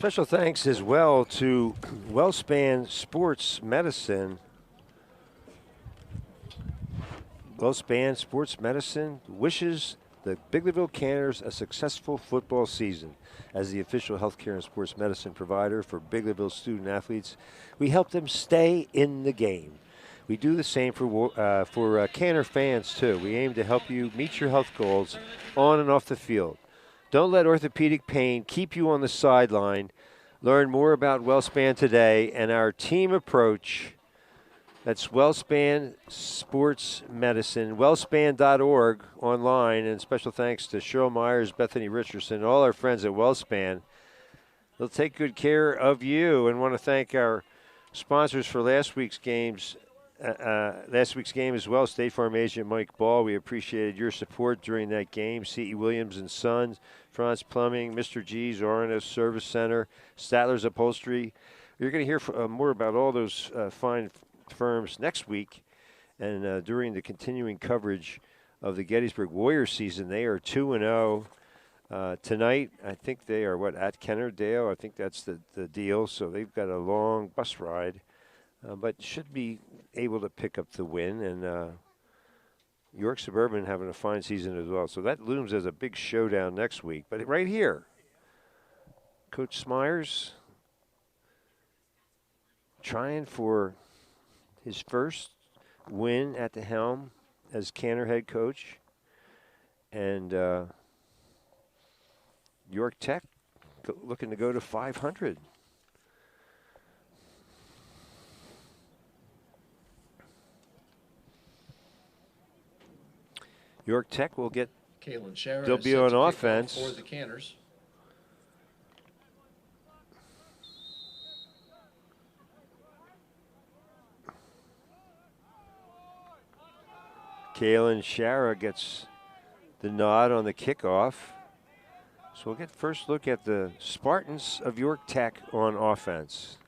Special thanks as well to WellSpan Sports Medicine. WellSpan Sports Medicine wishes the Biglerville Canners a successful football season. As the official healthcare and sports medicine provider for Biglerville student athletes, we help them stay in the game. We do the same for Canner fans too. We aim to help you meet your health goals on and off the field. Don't let orthopedic pain keep you on the sideline. Learn more about WellSpan today and our team approach. That's WellSpan Sports Medicine, wellspan.org online. And special thanks to Cheryl Myers, Bethany Richardson, all our friends at WellSpan. They'll take good care of you. And want to thank our sponsors for last week's game as well. State Farm agent Mike Ball. We appreciated your support during that game. C.E. Williams and Sons, Franz Plumbing, Mr. G's, R&S Service Center, Statler's Upholstery. You're going to hear more about all those fine firms next week. And during the continuing coverage of the Gettysburg Warriors season, they are 2-0. Tonight, I think they are, at Kennerdale? I think that's the deal. So they've got a long bus ride. But should be able to pick up the win, and York Suburban having a fine season as well. So that looms as a big showdown next week. But right here, Coach Smyers trying for his first win at the helm as Canner head coach, and York Tech looking to go to 500. York Tech will get. They'll be on offense for the Canners. Kalen Shara gets the nod on the kickoff. So we'll get first look at the Spartans of York Tech on offense.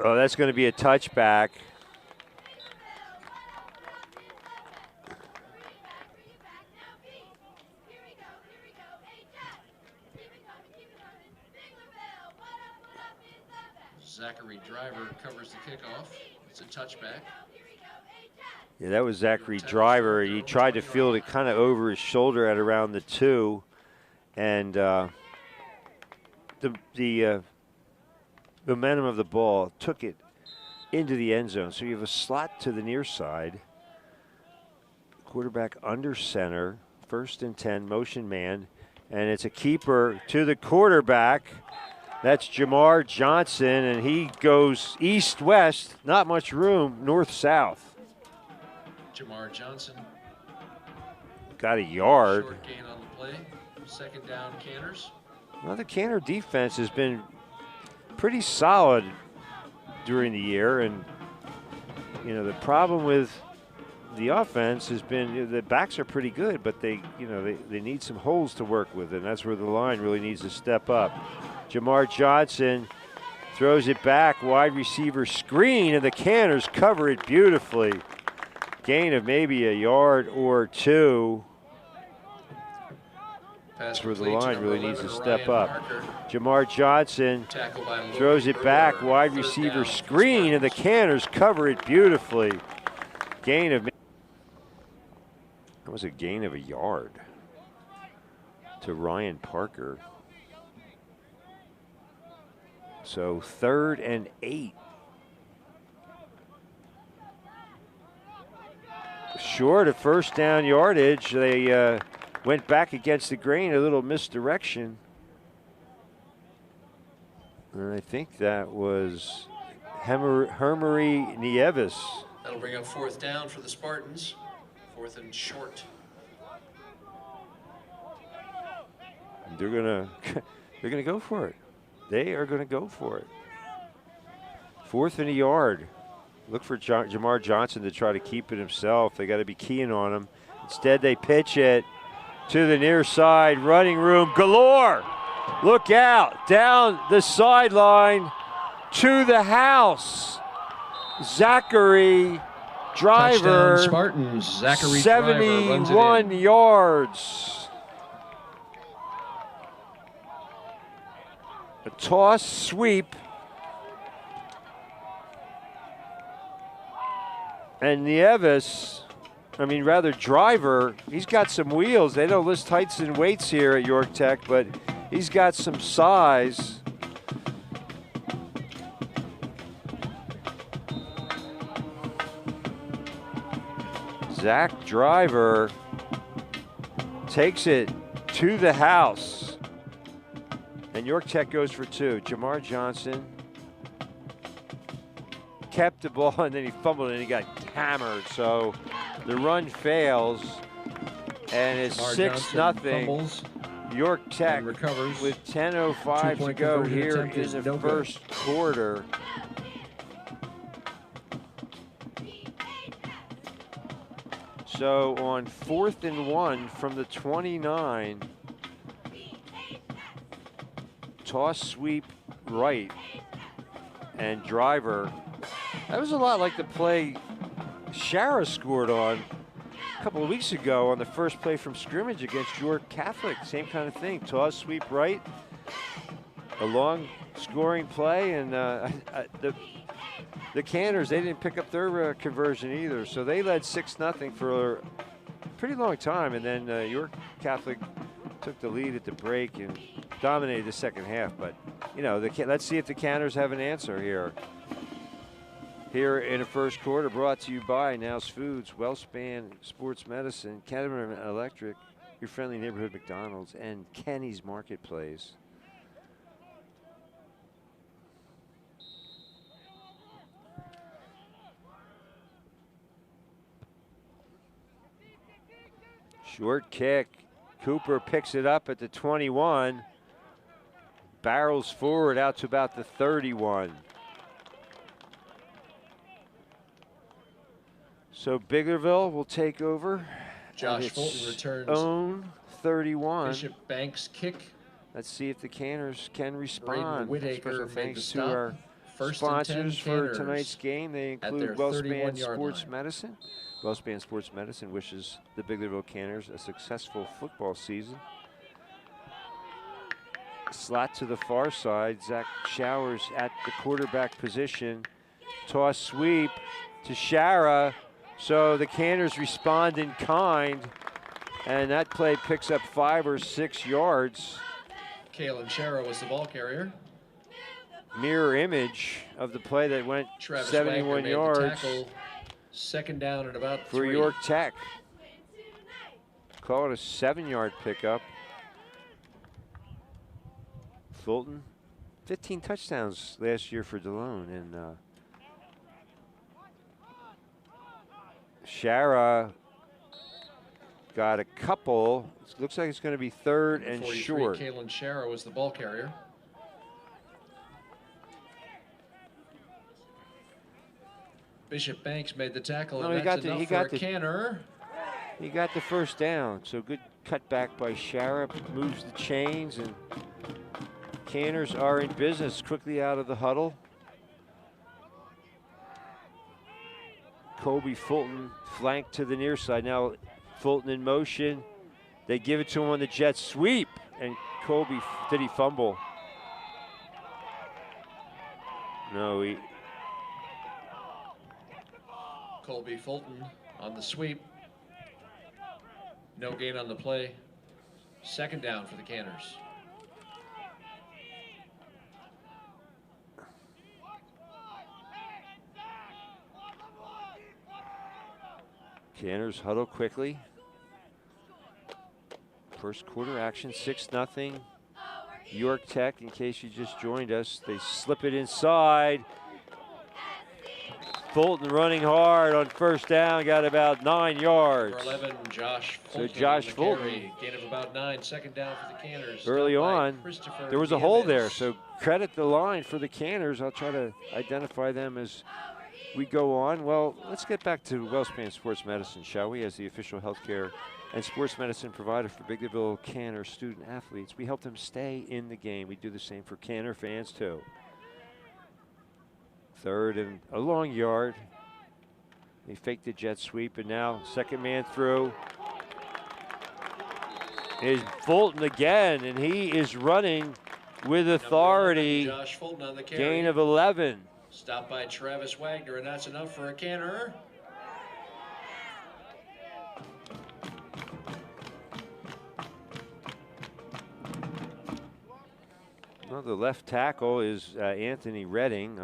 Oh, that's going to be a touchback. Zachary Driver covers the kickoff. It's a touchback. Yeah, that was Zachary Driver. He tried to field it kind of over his shoulder at around the 2. And the momentum of the ball took it into the end zone. So you have a slot to the near side. Quarterback under center, 1st and 10, motion man. And it's a keeper to the quarterback. That's Jamar Johnson, and he goes east-west, not much room, north-south. Jamar Johnson. Got a yard. Short gain on the play. 2nd down, Canners. Well, the Canner defense has been pretty solid during the year, and the problem with the offense has been the backs are pretty good, but they need some holes to work with, and that's where the line really needs to step up. Jamar Johnson throws it back, wide receiver screen, and the Canners cover it beautifully. Gain of maybe a yard or 2. That's where the line really needs to step up. Jamar Johnson throws it back, wide receiver screen, and the Canners cover it beautifully. Gain of, that was a gain of a yard to Ryan Parker. So 3rd and 8. Short of 1st down yardage, they went back against the grain, a little misdirection. And I think that was Hermery Nieves. That'll bring up 4th down for the Spartans. 4th and short. They're gonna go for it. They are gonna go for it. 4th and a yard. Look for Jamar Johnson to try to keep it himself. They got to be keying on him. Instead, they pitch it to the near side. Running room galore. Look out. Down the sideline to the house. Zachary Driver, Touchdown Spartans. Zachary Driver runs it 71 in. yards. A toss sweep. And Driver, he's got some wheels. They don't list heights and weights here at York Tech, but he's got some size. Zach Driver takes it to the house. And York Tech goes for 2. Jamar Johnson kept the ball, and then he fumbled and he got hammered. So the run fails, and it's 6-0. York Tech recovers with 10:05 to go here in the first quarter. So on 4th and 1 from the 29, toss sweep right, and Driver. That was a lot like the play Shara scored on a couple of weeks ago on the first play from scrimmage against York Catholic. Same kind of thing, toss sweep right, a long scoring play, and the Canners, they didn't pick up their conversion either, so they led 6-0 for a pretty long time, and then York Catholic took the lead at the break and dominated the second half. But you know, let's see if the Canners have an answer here. Here in the first quarter, brought to you by Now's Foods, WellSpan Sports Medicine, Caterpillar Electric, your friendly neighborhood McDonald's, and Kenny's Marketplace. Short kick. Cooper picks it up at the 21. Barrels forward out to about the 31. So Biglerville will take over. Josh Fulton returns. Own 31. Bishop Banks kick. Let's see if the Canners can respond. Special thanks to our sponsors for tonight's game. They include WellSpan Sports Medicine. WellSpan Sports Medicine wishes the Biglerville Canners a successful football season. Slot to the far side. Zach Showers at the quarterback position. Toss sweep to Shara. So the Canners respond in kind, and that play picks up 5 or 6 yards. Kalen Shara was the ball carrier. Mirror image of the play that went Travis 71 Wagner yards. made the tackle. Second down at about for 3. York Tech. Call it a 7-yard pickup. Fulton, 15 touchdowns last year for DeLone, and Shara got a couple. It looks like it's going to be 3rd and short. Kalen Shara was the ball carrier. Bishop Banks made the tackle, and that's enough for a Canner. He got the first down, so good cutback by Shara, moves the chains, and Canners are in business quickly out of the huddle. Kobe Fulton flanked to the near side. Now Fulton in motion. They give it to him on the jet sweep, and Kobe, did he fumble? No, he. Colby Fulton on the sweep. No gain on the play. Second down for the Canners. Canners huddle quickly. First quarter action, 6-0. York Tech, in case you just joined us, they slip it inside. Fulton running hard on first down, got about 9 yards. For 11, Josh Fulton. So Josh Fulton. Gain of about 9, second down for the Canners. Early on, there was a hole there, so credit the line for the Canners. I'll try to identify them as we go on. Well, let's get back to WellSpan Sports Medicine, shall we, as the official healthcare and sports medicine provider for Biglerville Canner student athletes. We help them stay in the game. We do the same for Canner fans too. 3rd and a long yard. He faked the jet sweep, and now second man through is Fulton again, and he is running with authority. 11, Josh Fulton on the carry. Gain of 11. Stopped by Travis Wagner, and that's enough for a canner. Well, the left tackle is Anthony Redding.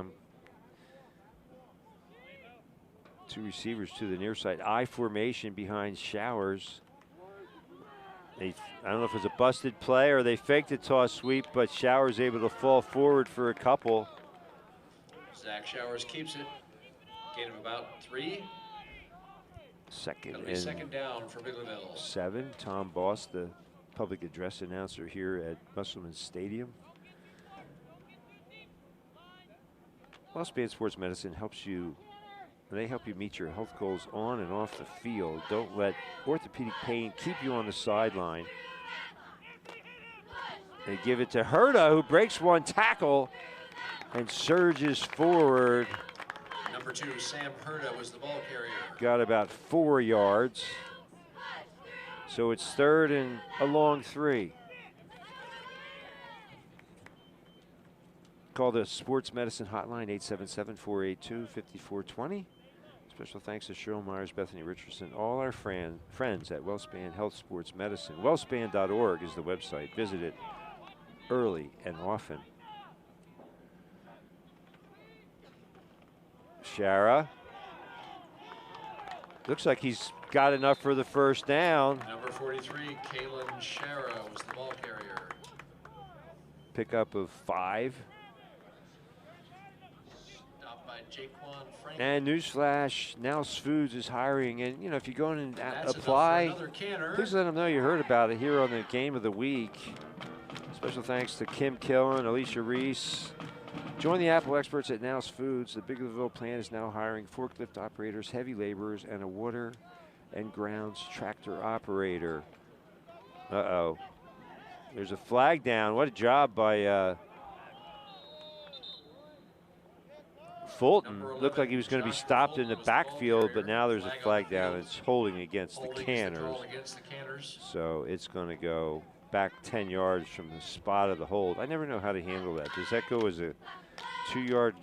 Two receivers to the near side. I formation behind Showers. I don't know if it's a busted play or they faked the toss sweep, but Showers able to fall forward for a couple. Zach Showers keeps it. Gain of about 3. Second down for Biglerville. 7. Tom Boss, the public address announcer here at Musselman Stadium. WellSpan Sports Medicine helps you. They help you meet your health goals on and off the field. Don't let orthopedic pain keep you on the sideline. They give it to Herta, who breaks one tackle and surges forward. Number 2, Sam Herta was the ball carrier. Got about 4 yards. So it's 3rd and a long 3. Call the Sports Medicine Hotline, 877-482-5420. Special thanks to Cheryl Myers, Bethany Richardson, all our friends at WellSpan Health Sports Medicine. Wellspan.org is the website. Visit it early and often. Shara. Looks like he's got enough for the first down. Number 43, Kalen Shara was the ball carrier. Pickup of 5. And newsflash, Nels Foods is hiring, and you know, if you go in and apply, please let them know you heard about it here on the Game of the Week. Special thanks to Kim Killen, Alicia Reese. Join the Apple experts at Nels Foods. The Biglerville plant is now hiring forklift operators, heavy laborers, and a water and grounds tractor operator. Uh-oh. There's a flag down. What a job by Fulton. Looked like he was going to be stopped in the backfield, but now there's a flag down. It's holding against the Canners. So it's going to go back 10 yards from the spot of the hold. I never know how to handle that. Does that go as a 2-yard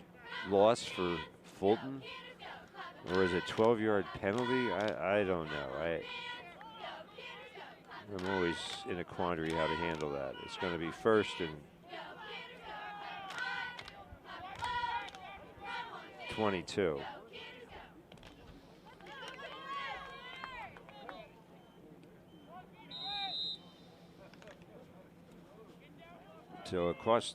loss for Fulton? Or is it a 12-yard penalty? I don't know. I'm always in a quandary how to handle that. It's going to be 1st and 22. So across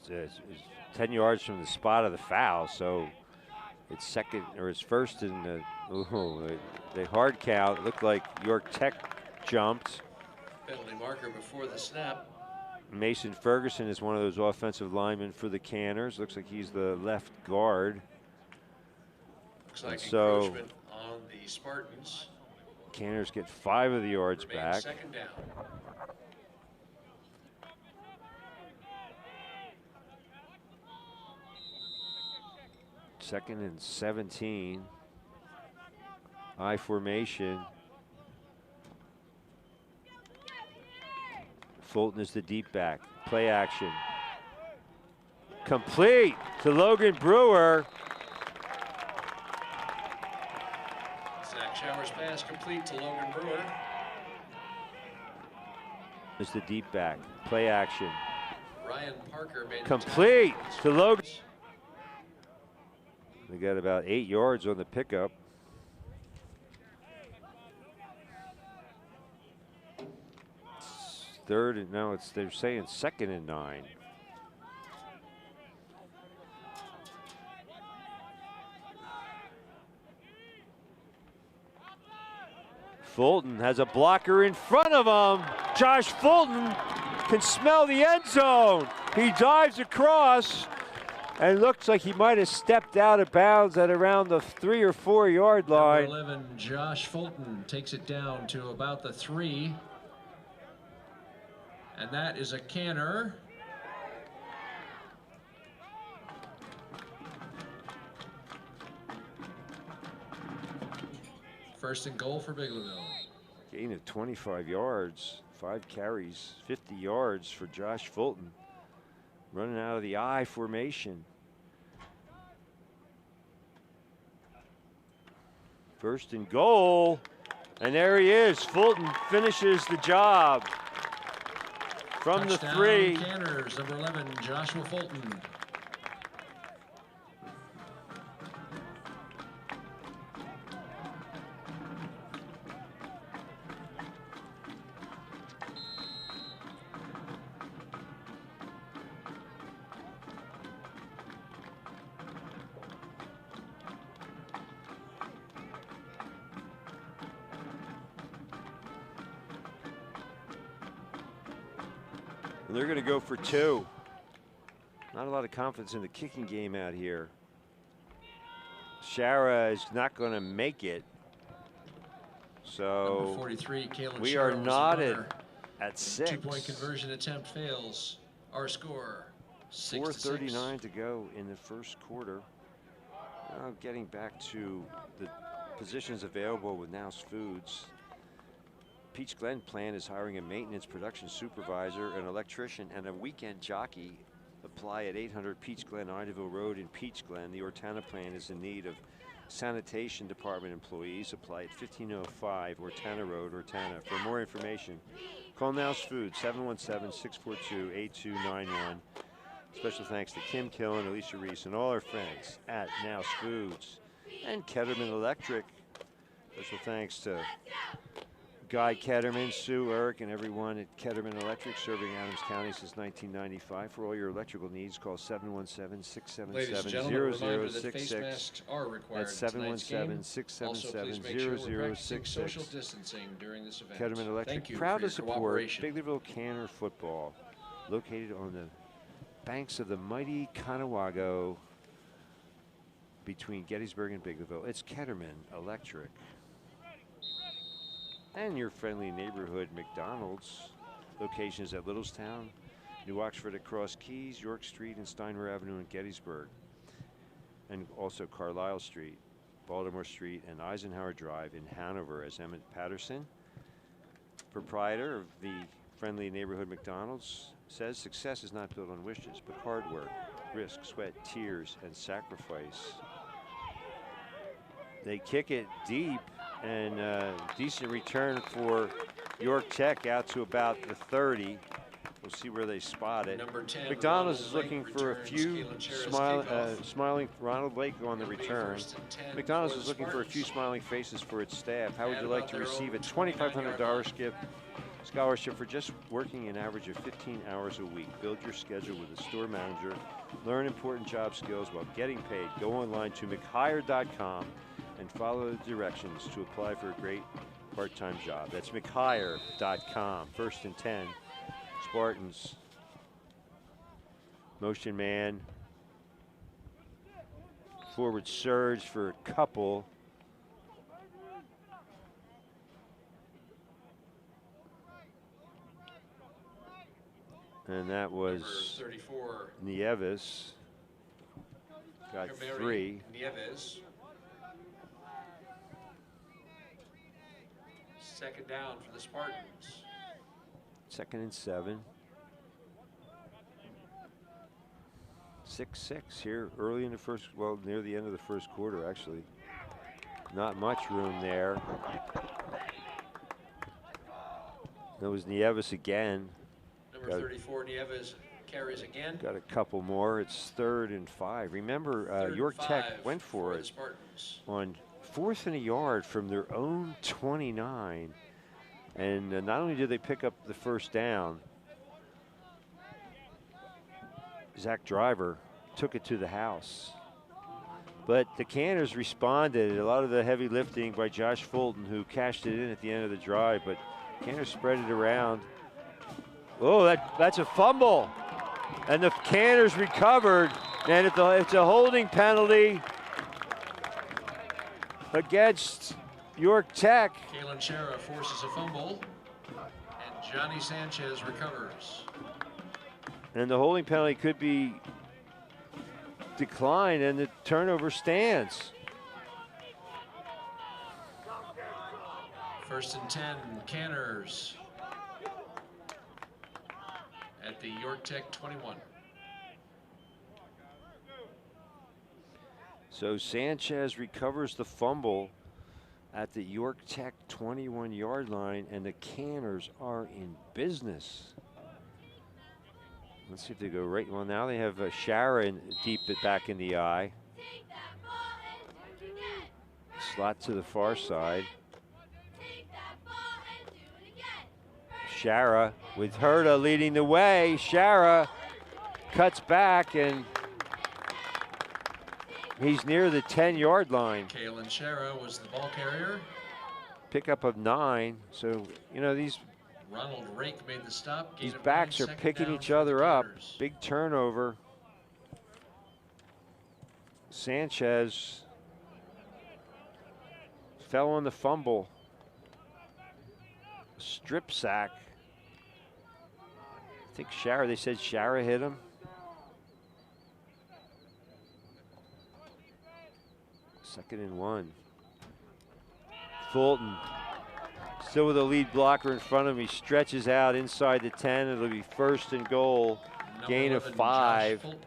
10 yards from the spot of the foul, so it's 2nd or it's 1st and the hard count. It looked like York Tech jumped. Penalty marker before the snap. Mason Ferguson is one of those offensive linemen for the Canners. Looks like he's the left guard. Looks like encroachment on the Spartans. Canners get 5 of the yards back. 2nd down. Second and 17. I formation. Fulton is the deep back. Play action. Complete to Logan Brewer. Zach Showers pass complete to Logan Brewer. Is the deep back. Play action. Ryan Parker made complete to Logan. They got about 8 yards on the pickup. It's 3rd and now they're saying 2nd and 9. Fulton has a blocker in front of him. Josh Fulton can smell the end zone. He dives across. And looks like he might have stepped out of bounds at around the 3 or 4 yard line. Number 11, Josh Fulton takes it down to about the 3. And that is a canner. First and goal for Biglerville. Gain of 25 yards, 5 carries, 50 yards for Josh Fulton. Running out of the I formation. First and goal. And there he is. Fulton finishes the job from Touchdown, the 3. Canners, number 11, Joshua Fulton. They're going to go for 2. Not a lot of confidence in the kicking game out here. Shara is not going to make it. So number 43, we are knotted at 6. 2-point conversion attempt fails. Our score, 4:39 to go in the first quarter. Now getting back to the positions available with Now's Foods. Peach Glen plant is hiring a maintenance production supervisor, an electrician, and a weekend jockey. Apply at 800 Peach Glen, Idaville Road in Peach Glen. The Ortana plant is in need of sanitation department employees. Apply at 1505 Ortana Road, Ortana. For more information, call Now's Foods, 717-642-8291. Special thanks to Kim Killen, Alicia Reese, and all our friends at Now's Foods. And Ketterman Electric. Special thanks to Guy Ketterman, Sue, Eric, and everyone at Ketterman Electric, serving Adams County since 1995. For all your electrical needs, call 717-677-0066. That's 717-677-0066. Social distancing during this event. Ketterman Electric, proud to support Biglerville Canner football, located on the banks of the mighty Conewago between Gettysburg and Biglerville. It's Ketterman Electric. And your friendly neighborhood McDonald's. Locations at Littlestown, New Oxford at Cross Keys, York Street and Steiner Avenue in Gettysburg. And also Carlisle Street, Baltimore Street, and Eisenhower Drive in Hanover. As Emmett Patterson, proprietor of the friendly neighborhood McDonald's, says, success is not built on wishes, but hard work, risk, sweat, tears, and sacrifice. They kick it deep. And decent return for York Tech out to about the 30. We'll see where they spot it. McDonald's is looking for a few smiling Ronald Lake on the return. McDonald's is looking for a few smiling faces for its staff. How would you like to receive a $2,500 scholarship for just working an average of 15 hours a week? Build your schedule with a store manager. Learn important job skills while getting paid. Go online to mchire.com. and follow the directions to apply for a great part-time job. That's mchire.com. First and 10. Spartans. Motion man. Forward surge for a couple. And that was 34. Nieves. Got 3. Nieves. Second down for the Spartans. 2nd and 7. 6-6 here early in the first, well, near the end of the first quarter, actually. Not much room there. That was Nieves again. Number 34, Nieves carries again. Got a couple more. It's 3rd and 5. Remember, York Tech went for it on 4th and a yard from their own 29. And not only did they pick up the first down, Zach Driver took it to the house. But the Canners responded. A lot of the heavy lifting by Josh Fulton, who cashed it in at the end of the drive, but Canners spread it around. Oh, that's a fumble. And the Canners recovered. And it's a holding penalty against York Tech. Kalen Shara forces a fumble, and Johnny Sanchez recovers. And the holding penalty could be declined, and the turnover stands. First and 10, Canners at the York Tech 21. So Sanchez recovers the fumble at the York Tech 21-yard line, and the Canners are in business. Let's see if they go right. Well, now they have Shara deep back in the eye. Slot to the far side. Shara with Herta leading the way. Shara cuts back, and he's near the 10-yard line. Kalen Shara was the ball carrier. Pickup of 9. So, you know, these Ronald Rake made the stop. These backs are picking each other up. Big turnover. Sanchez fell on the fumble. Strip sack. I think Shara, they said Shara hit him. Second and 1. Fulton still with a lead blocker in front of him. He stretches out inside the 10. It'll be first and goal. Gain of 5. Fulton.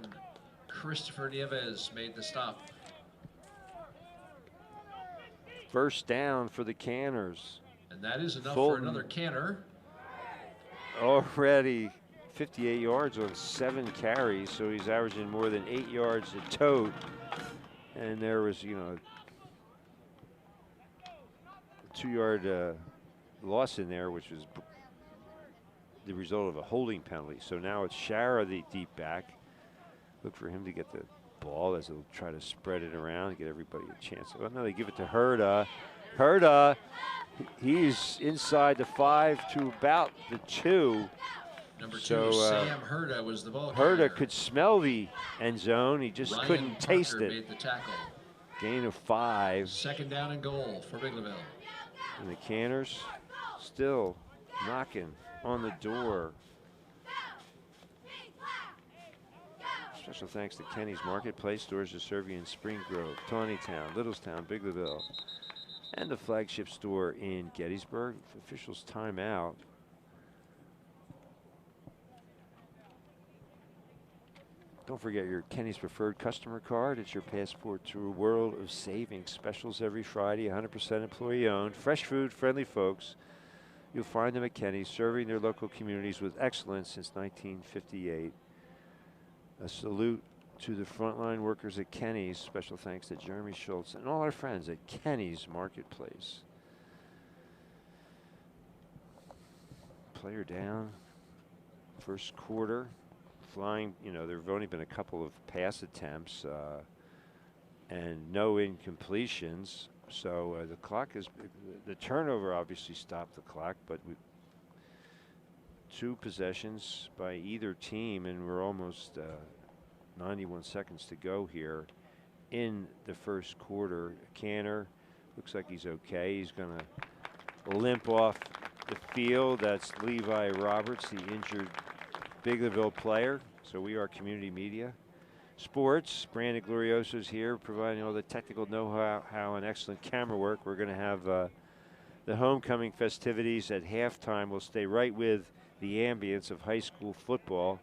Christopher Nieves made the stop. First down for the Canners. And that is enough Fulton, for another Canner. Already 58 yards on 7 carries, so he's averaging more than 8 yards a tote. And there was, you know, a 2-yard loss in there, which was the result of a holding penalty. So now it's Shara, the deep back. Look for him to get the ball as they'll try to spread it around and get everybody a chance. Oh, no, they give it to Herta. Herta, he's inside the 5 to about the 2. Number 2, Sam Herta was the ball Herta carrier. could smell the end zone. He just Ryan couldn't Parker taste it. made the tackle. Gain of 5. Second down and goal for Biglerville. And the Canners still knocking on the door. Special thanks to Kenny's Marketplace, stores to serve you in Spring Grove, Tawnytown, Littlestown, Biglerville, and the flagship store in Gettysburg. Officials timeout. Don't forget your Kenny's Preferred customer card. It's your passport to a world of savings. Specials every Friday, 100% employee owned. Fresh food, friendly folks. You'll find them at Kenny's, serving their local communities with excellence since 1958. A salute to the frontline workers at Kenny's. Special thanks to Jeremy Schultz and all our friends at Kenny's Marketplace. Player down. First quarter. Flying, you know, there have only been a couple of pass attempts and no incompletions. So the clock is, the turnover obviously stopped the clock, but 2 possessions by either team, and we're almost 91 seconds to go here in the first quarter. Canner looks like he's okay. He's going to limp off the field. That's Levi Roberts, the injured Biglerville player. So we are Community Media Sports. Brandon Glorioso's here, providing all the technical know-how and excellent camera work. We're going to have the homecoming festivities at halftime. We'll stay right with the ambience of high school football.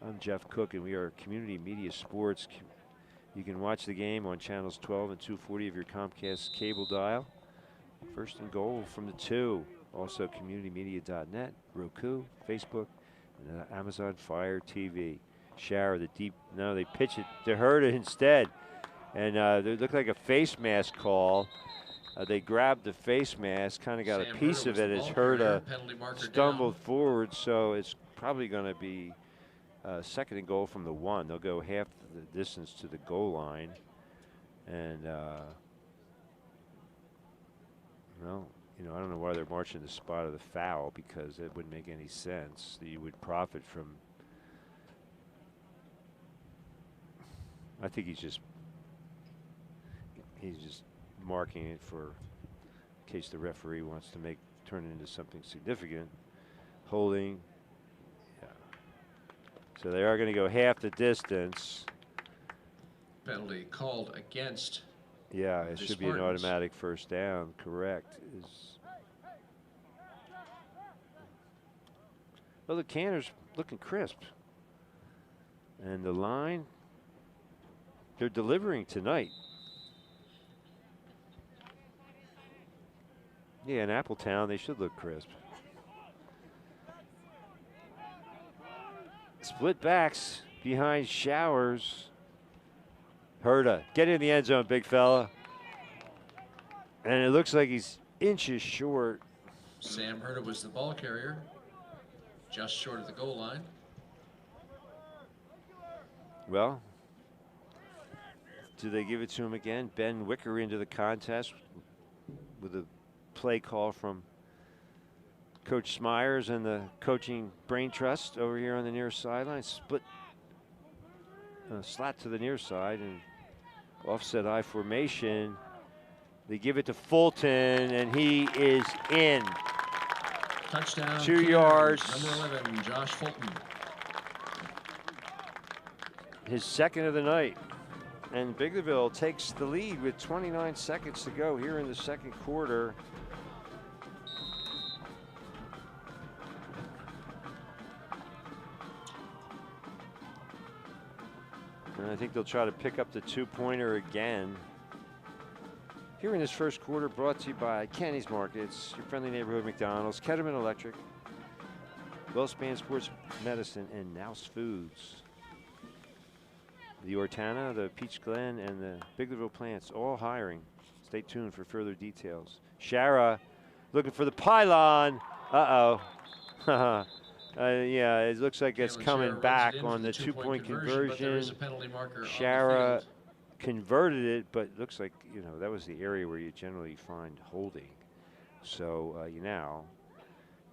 I'm Jeff Cook, and we are Community Media Sports. You can watch the game on channels 12 and 240 of your Comcast cable dial. First and goal from the 2. Also communitymedia.net, Roku, Facebook, and Amazon Fire TV. Shara, the deep, no, they pitch it to Herta instead. And they look like a face mask call. They grabbed the face mask, kind of got a piece of it as Herta stumbled forward. So it's probably going to be second and goal from the 1. They'll go half the distance to the goal line. And, well, you know, I don't know why they're marching the spot of the foul, because it wouldn't make any sense. You would profit from. I think he's just marking it for in case the referee wants to turn it into something significant. Holding. Yeah. So they are going to go half the distance. Penalty called against. Yeah, it should be an automatic first down. Correct. Well, the Canners looking crisp. And the line, they're delivering tonight. Yeah, in Appletown, they should look crisp. Split backs behind Showers. Herta, get in the end zone, big fella. And it looks like he's inches short. Sam Herta was the ball carrier, just short of the goal line. Well, do they give it to him again? Ben Wicker into the contest with a play call from Coach Smyers and the coaching brain trust over here on the near sideline. Split slat to the near side and offset I formation. They give it to Fulton, and he is in. Touchdown. 2 yards. Number 11, Josh Fulton. His second of the night. And Biglerville takes the lead with 29 seconds to go here in the second quarter. And I think they'll try to pick up the two-pointer again. Here in this first quarter, brought to you by Kenny's Markets, your friendly neighborhood McDonald's, Ketterman Electric, WellSpan Sports Medicine, and Nouse Foods. The Ortana, the Peach Glen, and the Biglerville plants all hiring. Stay tuned for further details. Shara looking for the pylon. Uh-oh. Yeah, it looks like it's coming back on the two-point conversion. Shara converted it, but it looks like, you know, that was the area where you generally find holding. So now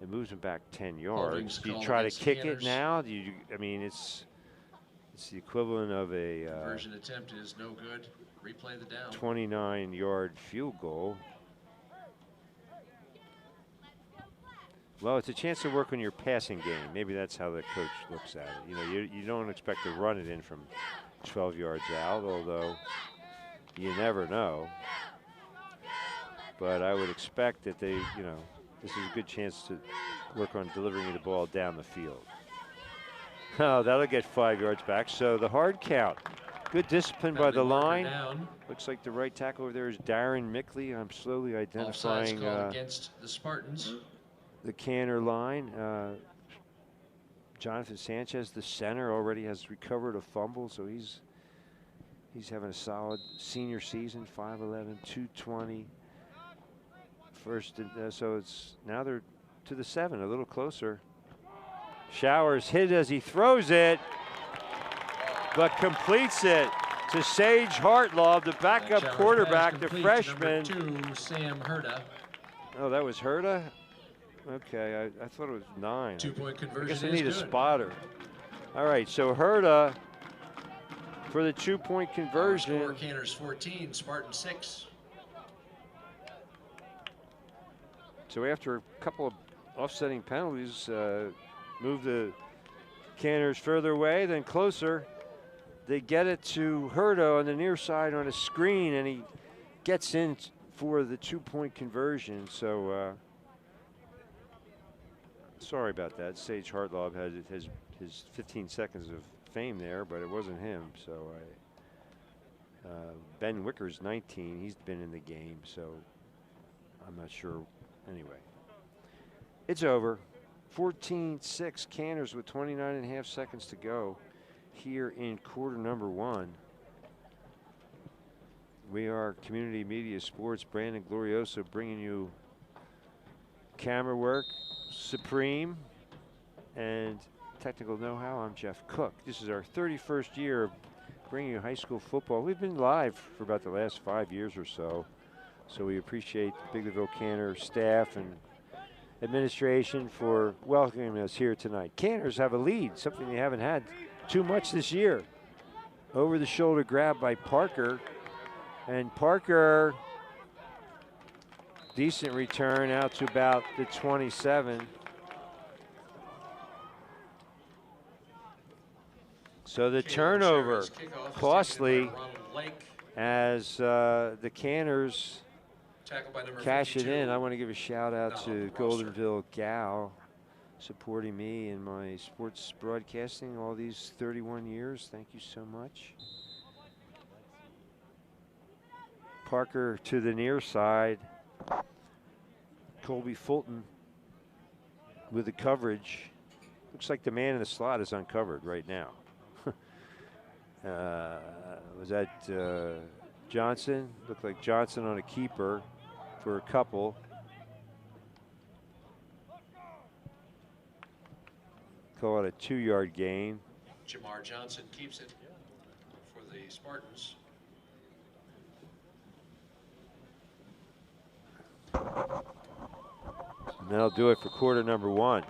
it moves him back 10 yards. Do you try to kick it now? Do you? I mean, it's the equivalent of a conversion attempt is no good. Replay the down. 29-yard field goal. Well, it's a chance to work on your passing game. Maybe that's how the coach looks at it. You know, you don't expect to run it in from 12 yards out, although you never know. But I would expect that they, you know, this is a good chance to work on delivering the ball down the field. Oh, that'll get 5 yards back. So the hard count. Good discipline by the line. Looks like the right tackle over there is Darren Mickley. I'm slowly identifying against the Spartans. The Canner line. Jonathan Sanchez, the center, already has recovered a fumble, so he's having a solid senior season. 5'11", 220. First, so it's now they're to the 7, a little closer. Showers hit as he throws it, but completes it to Sage Hartlove, the backup quarterback, the freshman. Number 2, Sam Herta. Oh, that was Herta? Okay, I thought it was 9. Two-point conversion. I guess I need a spotter. All right, so Herta for the two-point conversion. Score, Canners 14, Spartan 6. So after a couple of offsetting penalties, move the Canners further away, then closer. They get it to Herta on the near side on a screen, and he gets in for the two-point conversion. So sorry about that. Sage Hartlove had his 15 seconds of fame there, but it wasn't him. So Ben Wicker's 19. He's been in the game, so I'm not sure. Anyway, it's over. 14-6 Canners with 29.5 seconds to go here in quarter number 1. We are Community Media Sports. Brandon Glorioso bringing you camera work, supreme, and technical know-how. I'm Jeff Cook. This is our 31st year of bringing you high school football. We've been live for about the last 5 years or so. So we appreciate the Biglerville Canner staff and administration for welcoming us here tonight. Canners have a lead, something they haven't had too much this year. Over the shoulder grab by Parker. And Parker, decent return out to about the 27. So the turnover costly as the Canners cash it in. I want to give a shout out to Goldenville Gal supporting me in my sports broadcasting all these 31 years. Thank you so much. Parker to the near side. Colby Fulton with the coverage. Looks like the man in the slot is uncovered right now. Was that Johnson? Looked like Johnson on a keeper for a couple. Call it a 2-yard gain. Jamar Johnson keeps it for the Spartans. And that'll do it for quarter number 1.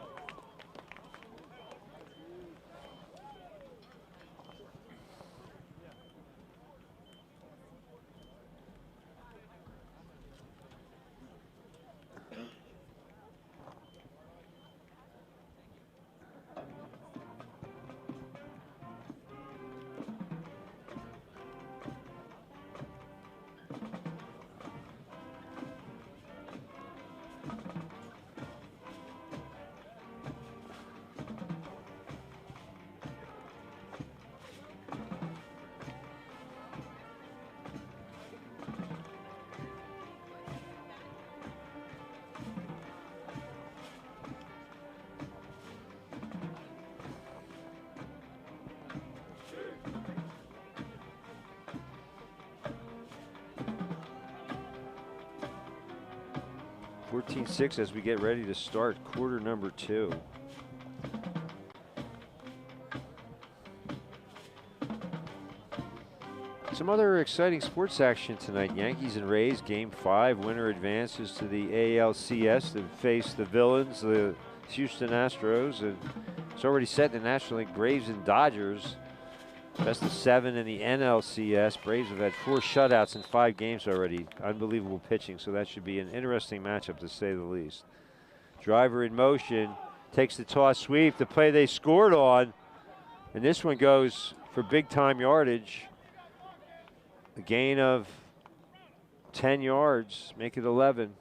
(14-6) as we get ready to start quarter number 2. Some other exciting sports action tonight. Yankees and Rays, Game 5. Winner advances to the ALCS to face the villains, the Houston Astros. And it's already set in the National League. Braves and Dodgers. Best of 7 in the NLCS. Braves have had 4 shutouts in 5 games already. Unbelievable pitching, so that should be an interesting matchup to say the least. Driver in motion, takes the toss sweep, the play they scored on. And this one goes for big time yardage. A gain of 10 yards, make it 11.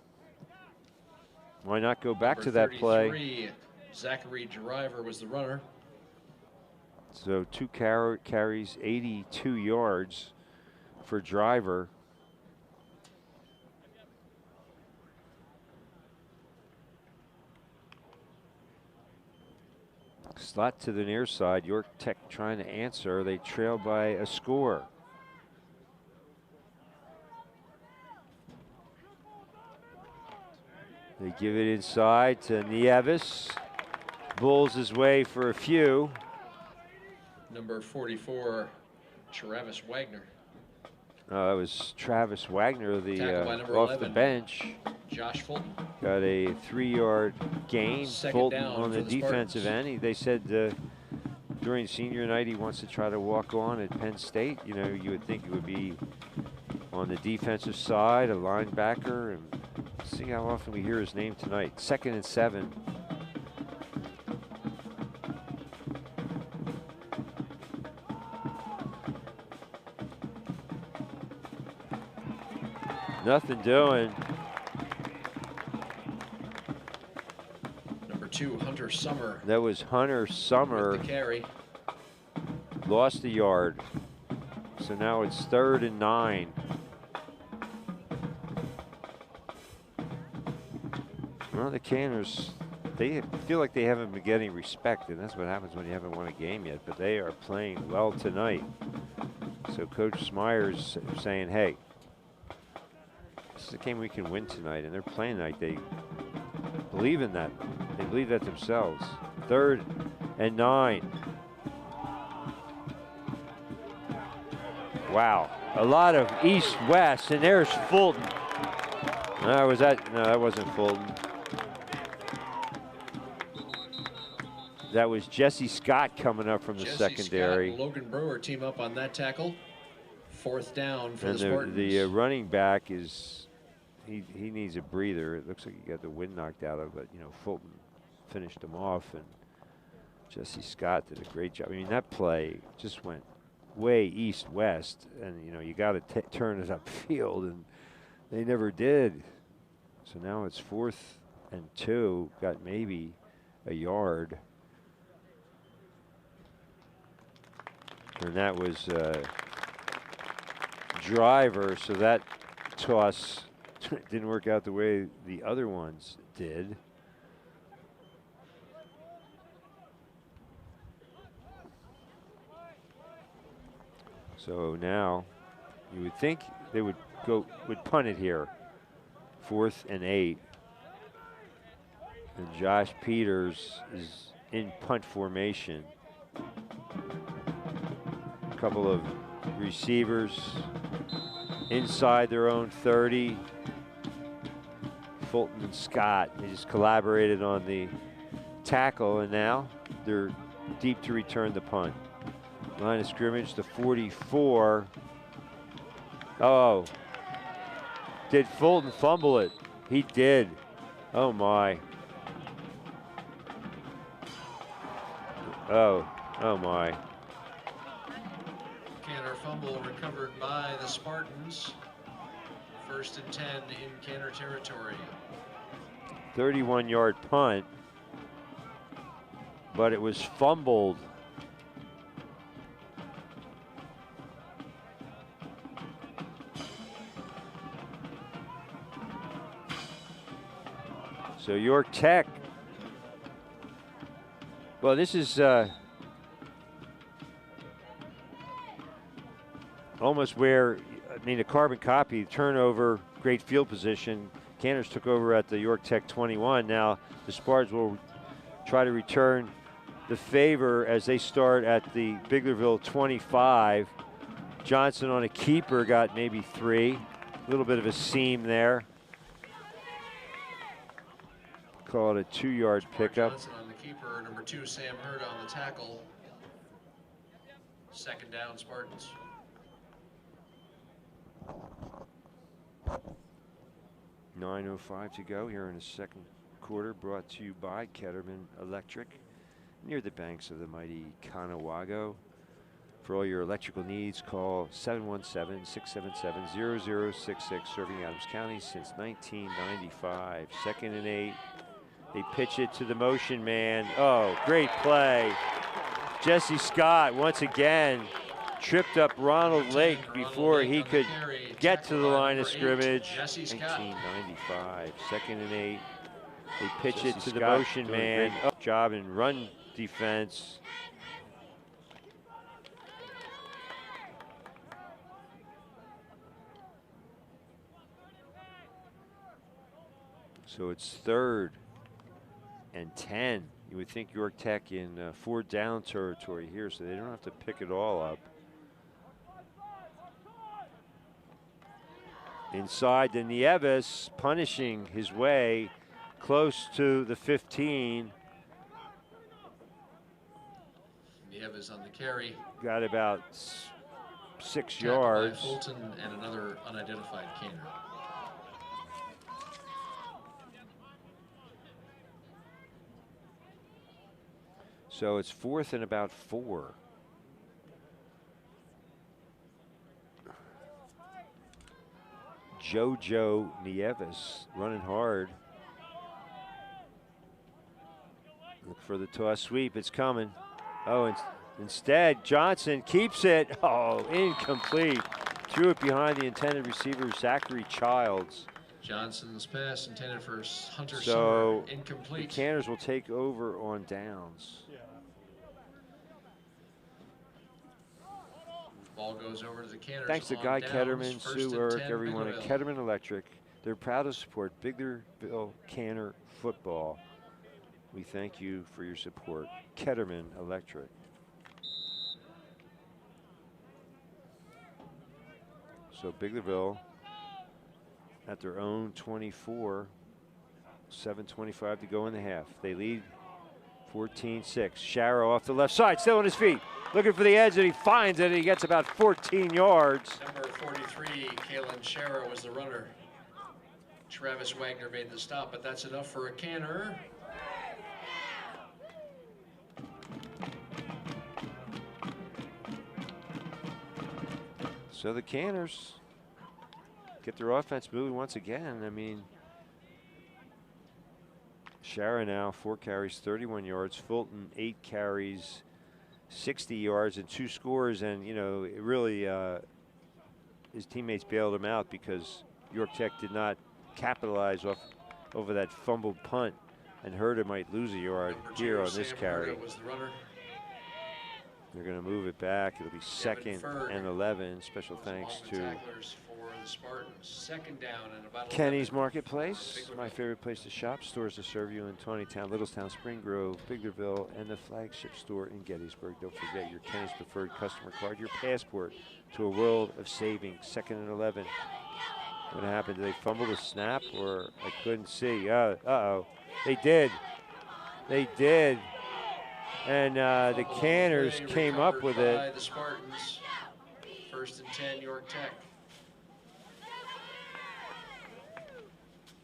Why not go back to that play? Zachary Driver was the runner. So 2 carries, 82 yards for Driver. Slot to the near side. York Tech trying to answer. They trail by a score. They give it inside to Nieves. Bulls his way for a few. Number 44, Travis Wagner. That was Travis Wagner, off the bench. Josh Fulton. Got a 3-yard gain. Fulton on the defensive end. They said during senior night he wants to try to walk on at Penn State. You know, you would think it would be on the defensive side, a linebacker, and see how often we hear his name tonight. 2nd and 7. Nothing doing. Number 2, Hunter Summer. That was Hunter Summer. With the carry. Lost a yard. So now it's 3rd and 9. Well, the Canners, they feel like they haven't been getting respect, and that's what happens when you haven't won a game yet, but they are playing well tonight. So Coach Smyers saying, hey, this is a game we can win tonight, and they're playing tonight. They believe in that. They believe that themselves. 3rd and 9. Wow, a lot of east-west, and there's Fulton. No, that wasn't Fulton. That was Jesse Scott coming up from the secondary. Scott and Logan Brewer team up on that tackle. 4th down for the Spartans. The running back is, he needs a breather. It looks like he got the wind knocked out of it. You know, Fulton finished him off, and Jesse Scott did a great job. I mean, that play just went way east-west, and, you know, you got to turn it upfield, and they never did. So now it's 4th and 2. Got maybe a yard. And that was driver, so that toss didn't work out the way the other ones did. So now you would think they would punt it here. 4th and 8. And Josh Peters is in punt formation. A couple of receivers inside their own 30. Fulton and Scott, they just collaborated on the tackle, and now they're deep to return the punt. Line of scrimmage, the 44. Oh, did Fulton fumble it? He did. Oh my. Oh my. Canner fumble recovered by the Spartans. 1st and 10 in Canner territory. 31-yard punt, but it was fumbled. So York Tech, well, this is almost where, I mean, a carbon copy, turnover, great field position. Canners took over at the York Tech 21. Now the Spartans will try to return the favor as they start at the Biglerville 25. Johnson on a keeper got maybe 3. A little bit of a seam there. Call it a 2-yard pickup. Johnson on the keeper, number 2, Sam Hurd on the tackle. 2nd down, Spartans. .9:05 to go here in the second quarter, brought to you by Ketterman Electric, near the banks of the mighty Conewago. For all your electrical needs, call 717-677-0066, serving Adams County since 1995. 2nd and 8. They pitch it to the motion man. Oh, great play. Jesse Scott once again tripped up Ronald Lake before he could get to the line of scrimmage. 1995, 2nd and 8. They pitch it to the motion man. Job in run defense. So it's 3rd and 10. You would think York Tech in 4th down territory here, so they don't have to pick it all up. Inside to Nieves, punishing his way close to the 15. Nieves on the carry. Got about 6 Tackled yards. by Fulton and another unidentified Canner. So it's 4th and about 4. JoJo Nieves running hard. Look for the toss sweep. It's coming. Oh, instead, Johnson keeps it. Oh, incomplete. Threw it behind the intended receiver, Zachary Childs. Johnson's pass intended for Hunter So Summer, incomplete. The Canners will take over on downs. Ball goes over to the Canners. Thanks to Guy Ketterman, Sue Eric, everyone at Ketterman Electric. They're proud to support Biglerville Canner football. We thank you for your support. Ketterman Electric. So Biglerville at their own 24, 7:25 to go in the half. They lead 14-6. Sharrow off the left side, still on his feet. Looking for the edge, and he finds it. He gets about 14 yards. Number 43, Kalen Sharrow was the runner. Travis Wagner made the stop, but that's enough for a Canner. So the Canners get their offense moving once again. I mean, Shara now 4 carries, 31 yards. Fulton 8 carries, 60 yards and 2 scores. And, you know, it really, his teammates bailed him out because York Tech did not capitalize over that fumbled punt, and Herta might lose a yard here on this carry. Was the runner. They're going to move it back. It'll be 2nd and 11. Special thanks to for the Spartans. 2nd down and about Kenny's Marketplace, my favorite place to shop. Stores to serve you in Tawnytown, Littlestown, Spring Grove, Biglerville, and the flagship store in Gettysburg. Don't forget your Kenny's preferred customer card, your passport to a world of savings. 2nd and 11. What happened? Did they fumble the snap, or I couldn't see? Uh-oh. They did. They did. And the Canners came up with it. The Spartans. 1st and 10, York Tech.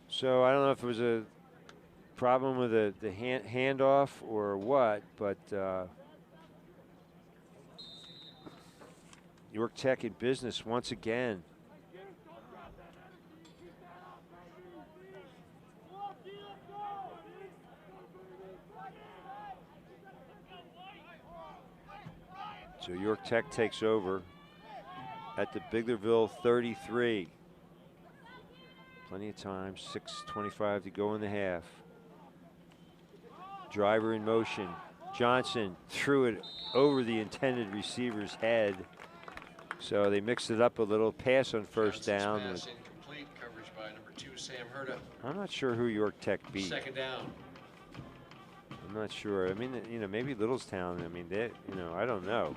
So I don't know if it was a problem with the handoff or what, but York Tech in business once again. So York Tech takes over at the Biglerville 33. Plenty of time, 6:25 to go in the half. Driver in motion. Johnson threw it over the intended receiver's head. So they mixed it up a little. Pass on 1st down. Pass incomplete, coverage by number 2, Sam Herta. I'm not sure who York Tech beat. 2nd down. I'm not sure. I mean, you know, maybe Littlestown. I mean, they, you know, I don't know.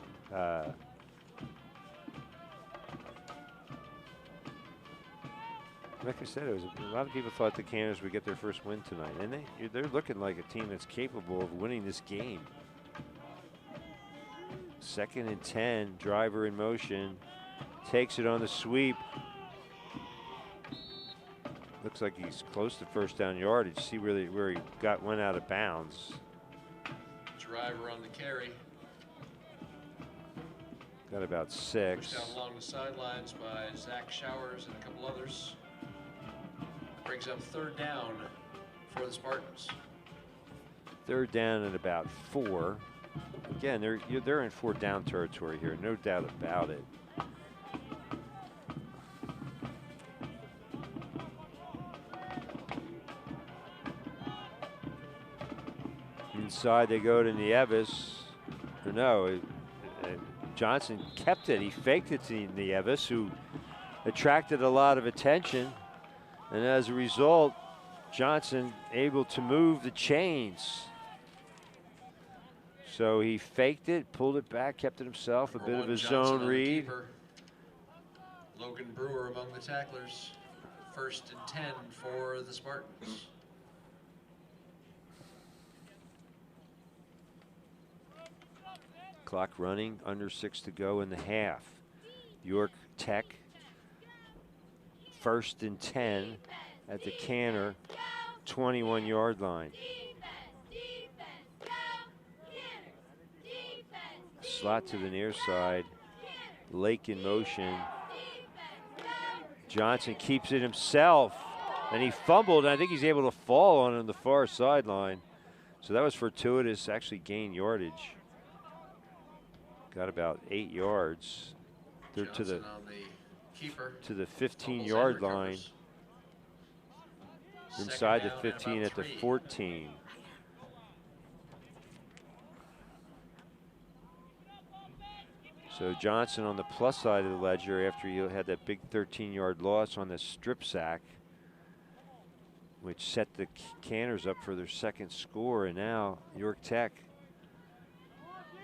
Like I said, a lot of people thought the Canners would get their first win tonight, and they're looking like a team that's capable of winning this game. 2nd and 10, driver in motion, takes it on the sweep. Looks like he's close to 1st down yardage. See where he went out of bounds. Driver on the carry. Got about 6. Pushed down along the sidelines by Zach Showers and a couple others. Brings up 3rd down for the Spartans. 3rd down and about 4. Again, they're in 4th down territory here, no doubt about it. Inside they go to Nieves. Or no, Johnson kept it. He faked it to Nieves, who attracted a lot of attention. And as a result, Johnson able to move the chains. So he faked it, pulled it back, kept it himself, a bit of a zone read. Logan Brewer among the tacklers. 1st and 10 for the Spartans. Clock running, under 6 to go in the half. York Tech, 1st and 10 at the Canner 21-yard line. Slot to the near side. Lake in motion. Johnson keeps it himself, and he fumbled. I think he's able to fall on the far sideline. So that was fortuitous, actually gained yardage. Got about 8 yards. They're to the 15-yard line. Inside the 15 at the 14. So Johnson on the plus side of the ledger after he had that big 13-yard loss on the strip sack, which set the Canners up for their 2nd score. And now York Tech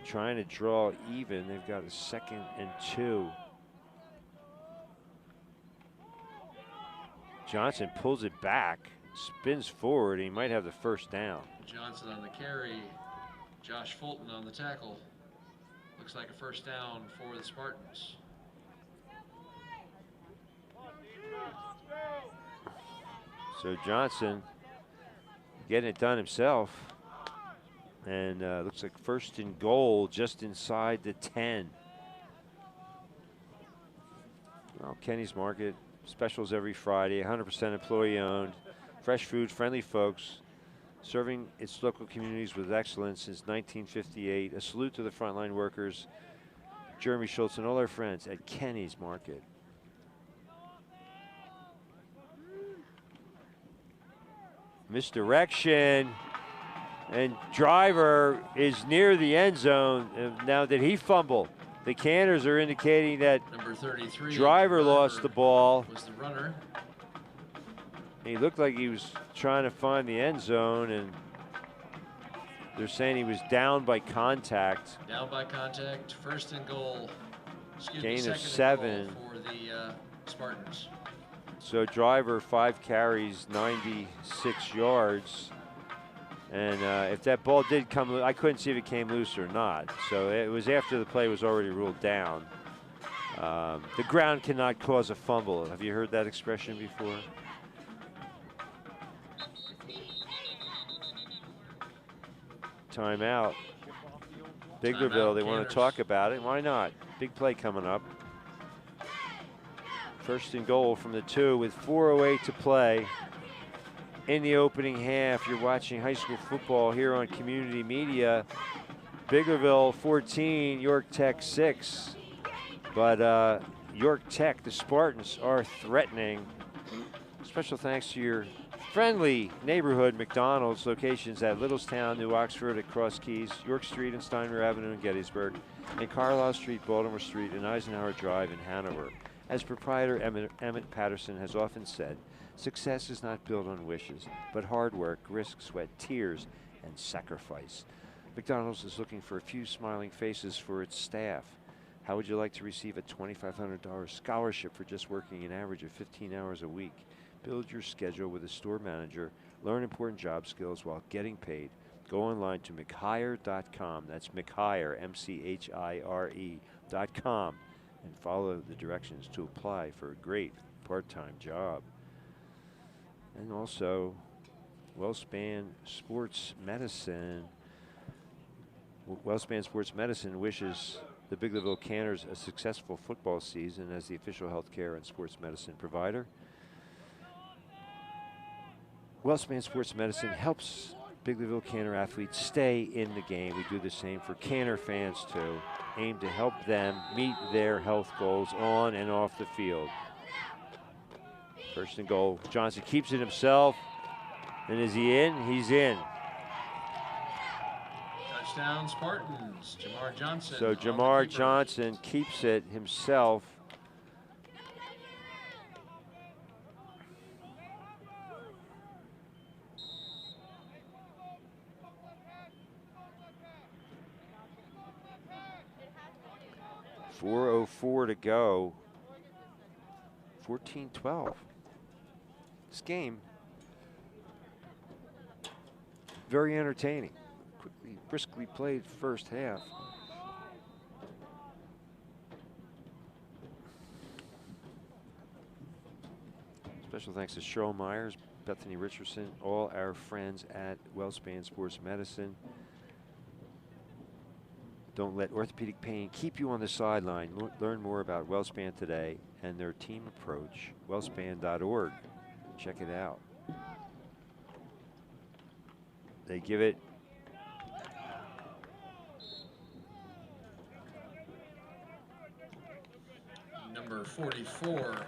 trying to draw even. They've got a 2nd and 2. Johnson pulls it back, spins forward, and he might have the 1st down. Johnson on the carry, Josh Fulton on the tackle. Looks like a 1st down for the Spartans. So Johnson getting it done himself. And looks like 1st and goal just inside the 10. Well, Kenny's Market, specials every Friday, 100% employee owned. Fresh food, friendly folks. serving its local communities with excellence since 1958. A salute to the frontline workers, Jeremy Schultz and all our friends at Kenny's Market. Misdirection, and driver is near the end zone. Now, did he fumble? The Canners are indicating that number 33 driver lost the ball. Was the runner. He looked like he was trying to find the end zone, and they're saying he was down by contact. Down by contact, first and goal. Gain of 7 for the Spartans. So driver 5 carries, 96 yards. And if that ball did come loose, I couldn't see if it came loose or not. So it was after the play was already ruled down. The ground cannot cause a fumble. Have you heard that expression before? Timeout. Biglerville, they want to talk about it. Why not? Big play coming up. First and goal from the 2 with 4:08 to play. In the opening half, you're watching high school football here on Community Media. Biglerville 14, York Tech 6. But York Tech, the Spartans, are threatening. Special thanks to your friendly neighborhood McDonald's locations at Littlestown, New Oxford, at Cross Keys, York Street and Steinmere Avenue in Gettysburg, and Carlisle Street, Baltimore Street, and Eisenhower Drive in Hanover. As proprietor Emmett Patterson has often said, success is not built on wishes, but hard work, risk, sweat, tears, and sacrifice. McDonald's is looking for a few smiling faces for its staff. How would you like to receive a $2,500 scholarship for just working an average of 15 hours a week? Build your schedule with a store manager, learn important job skills while getting paid. Go online to mchire.com. That's mchire, MCHIRE.com, and follow the directions to apply for a great part-time job. And also, WellSpan Sports Medicine. WellSpan Sports Medicine wishes the Biglerville Canners a successful football season as the official healthcare and sports medicine provider. WellSpan Sports Medicine helps Biglerville Canner athletes stay in the game. We do the same for Canner fans too. Aim to help them meet their health goals on and off the field. First and goal. Johnson keeps it himself. And is he in? He's in. Touchdown Spartans. Jamar Johnson. So Jamar Johnson keeps it himself. .404 to go. 14-12. This game, very entertaining. Quickly, briskly played first half. Special thanks to Cheryl Myers, Bethany Richardson, all our friends at WellSpan Sports Medicine. Don't let orthopedic pain keep you on the sideline. Learn more about WellSpan today and their team approach. Wellspan.org. Check it out. They give it number 44.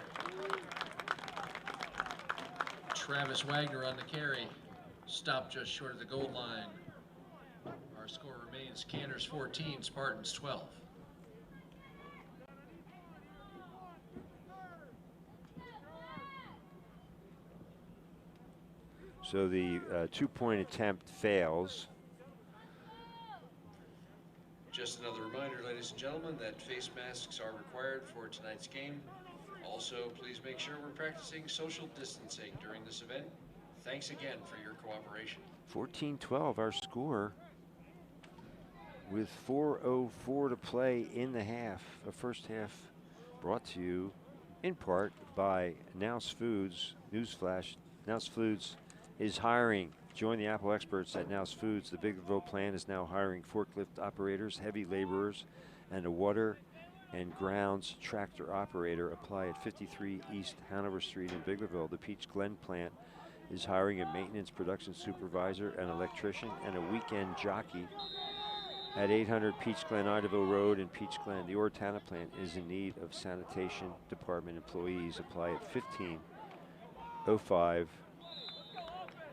Travis Wagner on the carry. Stopped just short of the goal line. Our score remains Canners 14, Spartans 12. So the 2-point attempt fails. Just another reminder, ladies and gentlemen, that face masks are required for tonight's game. Also, please make sure we're practicing social distancing during this event. Thanks again for your cooperation. 14-12, our score, with 4:04 to play in the half. The first half brought to you in part by Nouse Foods. Newsflash, Nouse Foods is hiring. Join the Apple experts at Nouse Foods. The Biglerville plant is now hiring forklift operators, heavy laborers, and a water and grounds tractor operator. Apply at 53 East Hanover Street in Biglerville. The Peach Glen plant is hiring a maintenance production supervisor, an electrician, and a weekend jockey at 800 Peach Glen, Idaville Road in Peach Glen. The Ortana plant is in need of sanitation department employees. Apply at 15:05.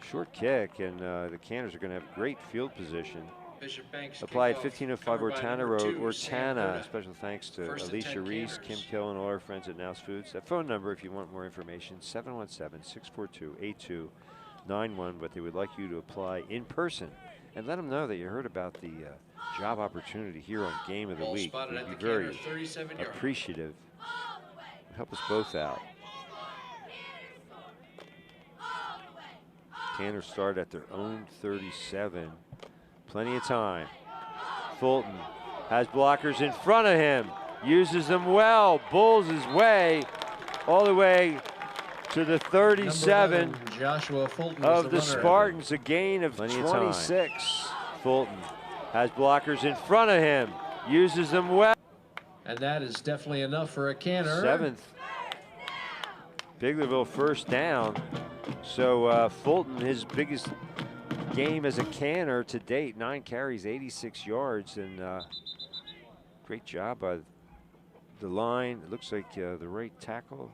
Short kick, and the Canners are going to have great field position. Bishop Banks Apply at kickoff, 15:05 covered by Ortana number Road. 2, Sam Ortana. Huda. Special thanks to First and Alicia 10 Reese, Kim Canners. Kill, and all our friends at Nouse Foods. That phone number, if you want more information, 717-642-8291. But they would like you to apply in person and let them know that you heard about the job opportunity here on Game of the Ball Week. spotted We'd at be the very Canner, 37-yard. appreciative. Help us both out. Canners start at their own 37. Plenty of time. Fulton has blockers in front of him. Uses them well. Bulls his way all the way to the 37 Joshua Fulton of the runner. Spartans. A gain of 26. Fulton has blockers in front of him. Uses them well. And that is definitely enough for a Canner. 7th. Biglerville first down. So Fulton, his biggest game as a Canner to date, 9 carries, 86 yards, and great job by the line. It looks like the right tackle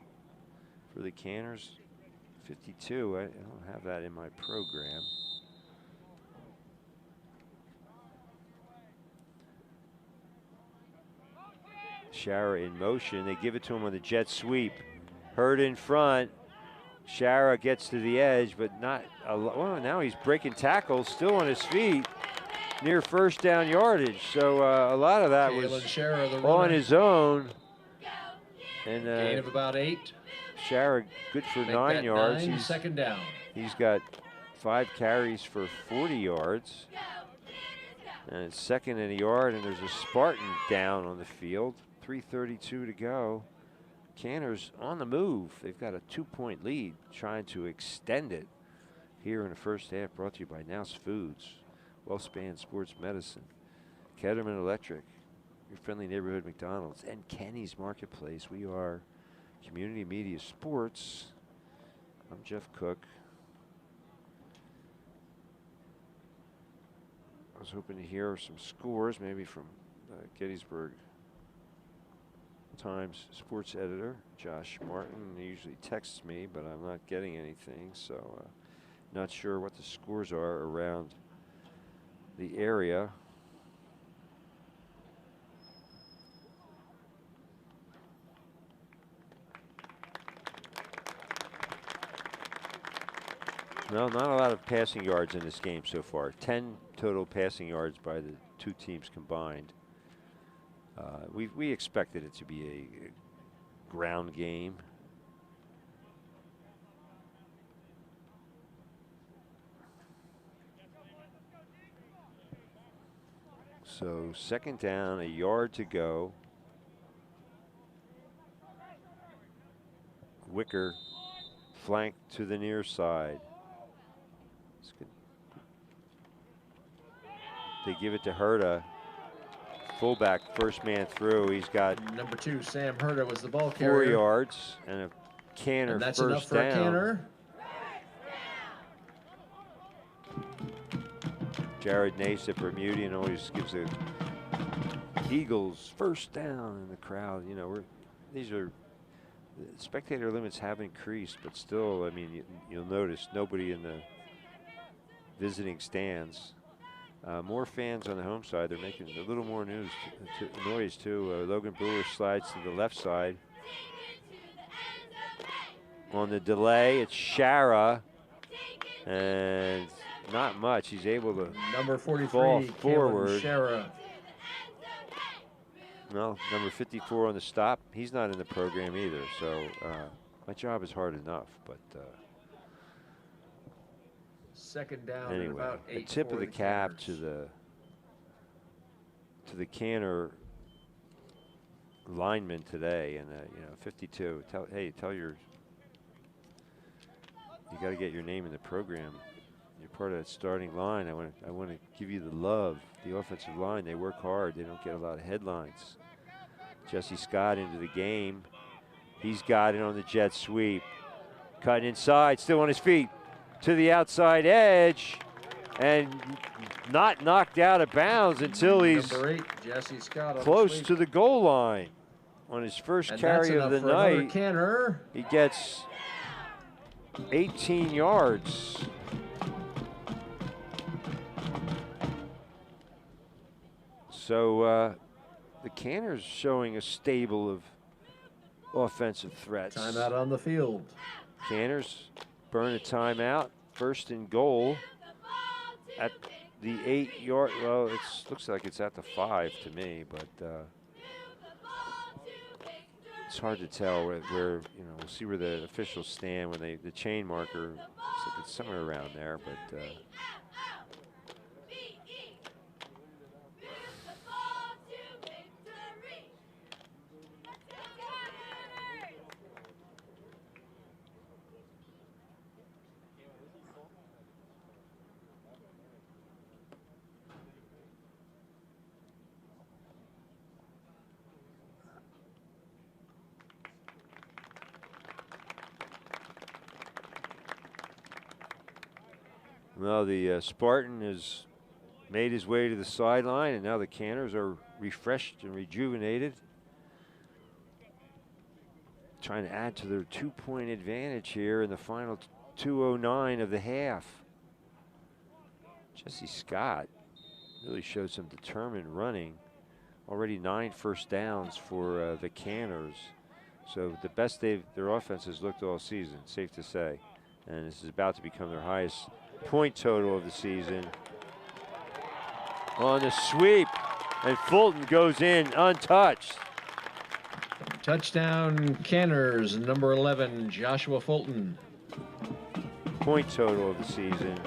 for the Canners, 52. I don't have that in my program. Shara in motion. They give it to him on the jet sweep. Hurd in front. Shara gets to the edge, but not a lot. Well, now he's breaking tackles, still on his feet, near first down yardage. So a lot of that was Shara, the on runner. his own. And Gain of about 8. Shara good for Make 9 that yards. 9, He's second down. He's got 5 carries for 40 yards. And it's second and a yard, and there's a Spartan down on the field. 3:32 to go. Canners on the move. They've got a 2-point lead, trying to extend it here in the first half. Brought to you by Nouse Foods, WellSpan Sports Medicine, Ketterman Electric, your friendly neighborhood McDonald's, and Kenny's Marketplace. We are Community Media Sports. I'm Jeff Cook. I was hoping to hear some scores, maybe from Gettysburg Times sports editor Josh Martin. He usually texts me, but I'm not getting anything, so not sure what the scores are around the area. Well, not a lot of passing yards in this game so far. 10 total passing yards by the two teams combined. We expected it to be a ground game. So second down, a yard to go. Wicker flanked to the near side. It's good. They give it to Herta. Fullback, first man through. He's got number 2, Sam Herta was the ball 4 carrier. yards and a Canner and that's first enough for down. a Canner. Jared Nace at Bermudian always gives the Eagles first down in the crowd. You know, these are the spectator limits have increased, but still, I mean, you'll notice nobody in the visiting stands. More fans on the home side. They're making a little more noise too. Logan Brewer slides to the left side. On the delay, it's Shara, and not much. He's able to number 43 fall forward. Shara. No, number 54 on the stop. He's not in the program either. So my job is hard enough, but. Second down. Anyway, and about 8 a tip for of the cap to the Canner lineman today, and you know, 52. Tell your, you got to get your name in the program. You're part of that starting line. I want to give you the love. The offensive line, they work hard. They don't get a lot of headlines. Jesse Scott into the game. He's got it on the jet sweep. Cutting inside, still on his feet. to the outside edge and not knocked out of bounds until he's Number 8, Jesse Scott, close to the goal line. On his first carry of the night, he gets 18 yards. So the Canners showing a stable of offensive threats. Timeout on the field. Canners burn a timeout. First and goal at the 8-yard. Well, it looks like it's at the 5 to me, but it's hard to tell where we'll see where the officials stand when the chain marker. Looks like it's somewhere around there, but. Well, the Spartan has made his way to the sideline, and now the Canners are refreshed and rejuvenated, trying to add to their 2-point advantage here in the final 2:09 of the half. Jesse Scott really showed some determined running. Already 9 first downs for the Canners. So the best their offense has looked all season, safe to say. And this is about to become their highest point total of the season. On the sweep, and Fulton goes in untouched. Touchdown Canners, number 11, Joshua Fulton. Point total of the season.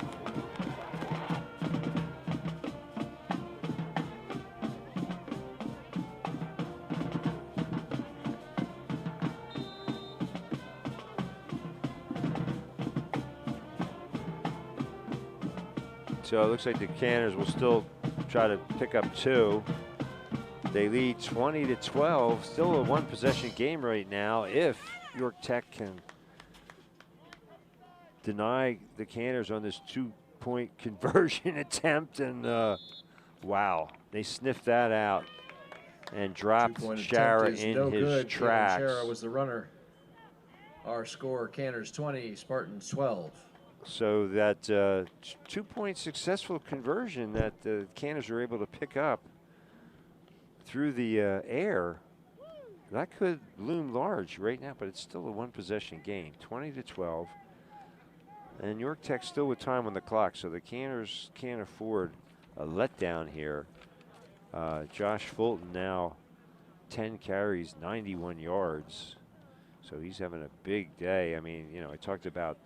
So it looks like the Canners will still try to pick up 2. They lead 20-12. Still a 1-possession game right now. If York Tech can deny the Canners on this 2-point conversion attempt, and wow, they sniffed that out and dropped Shara in his tracks. Shara was the runner. Our score: Canners 20, Spartans 12. So that 2-point successful conversion that the Canners were able to pick up through the air, that could loom large right now, but it's still a 1-possession game, 20-12. And York Tech still with time on the clock, so the Canners can't afford a letdown here. Josh Fulton now 10 carries, 91 yards. So he's having a big day. I mean, I talked about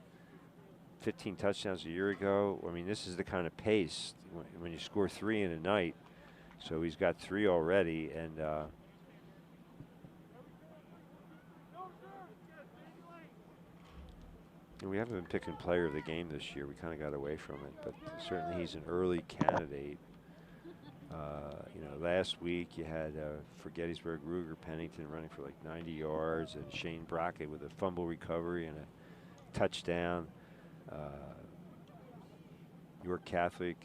15 touchdowns a year ago. I mean, this is the kind of pace when you score 3 in a night. So he's got 3 already, and we haven't been picking player of the game this year. We kind of got away from it, but certainly he's an early candidate. Last week you had for Gettysburg, Ruger Pennington running for like 90 yards, and Shane Brockett with a fumble recovery and a touchdown. York Catholic,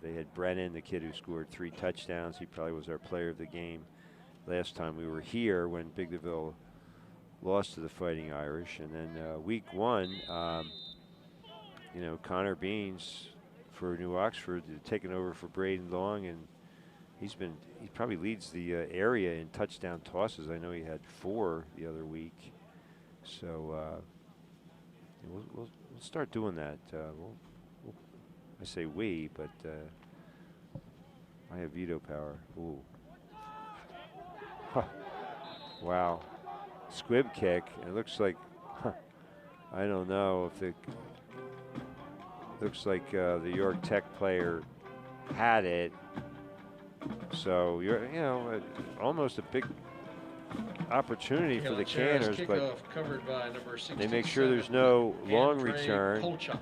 they had Brennan, the kid who scored 3 touchdowns. He probably was our player of the game last time we were here when Biglerville lost to the Fighting Irish. And then week 1, Connor Beans for New Oxford taking over for Braden Long, and he probably leads the area in touchdown tosses. I know he had 4 the other week. So we'll start doing that. I say we, but I have veto power. Ooh. Huh. Wow. Squib kick. It looks like, I don't know if looks like the York Tech player had it. So you're, almost a big opportunity for the Canners, but covered by number 67, they make sure there's no long return. Kolchuk.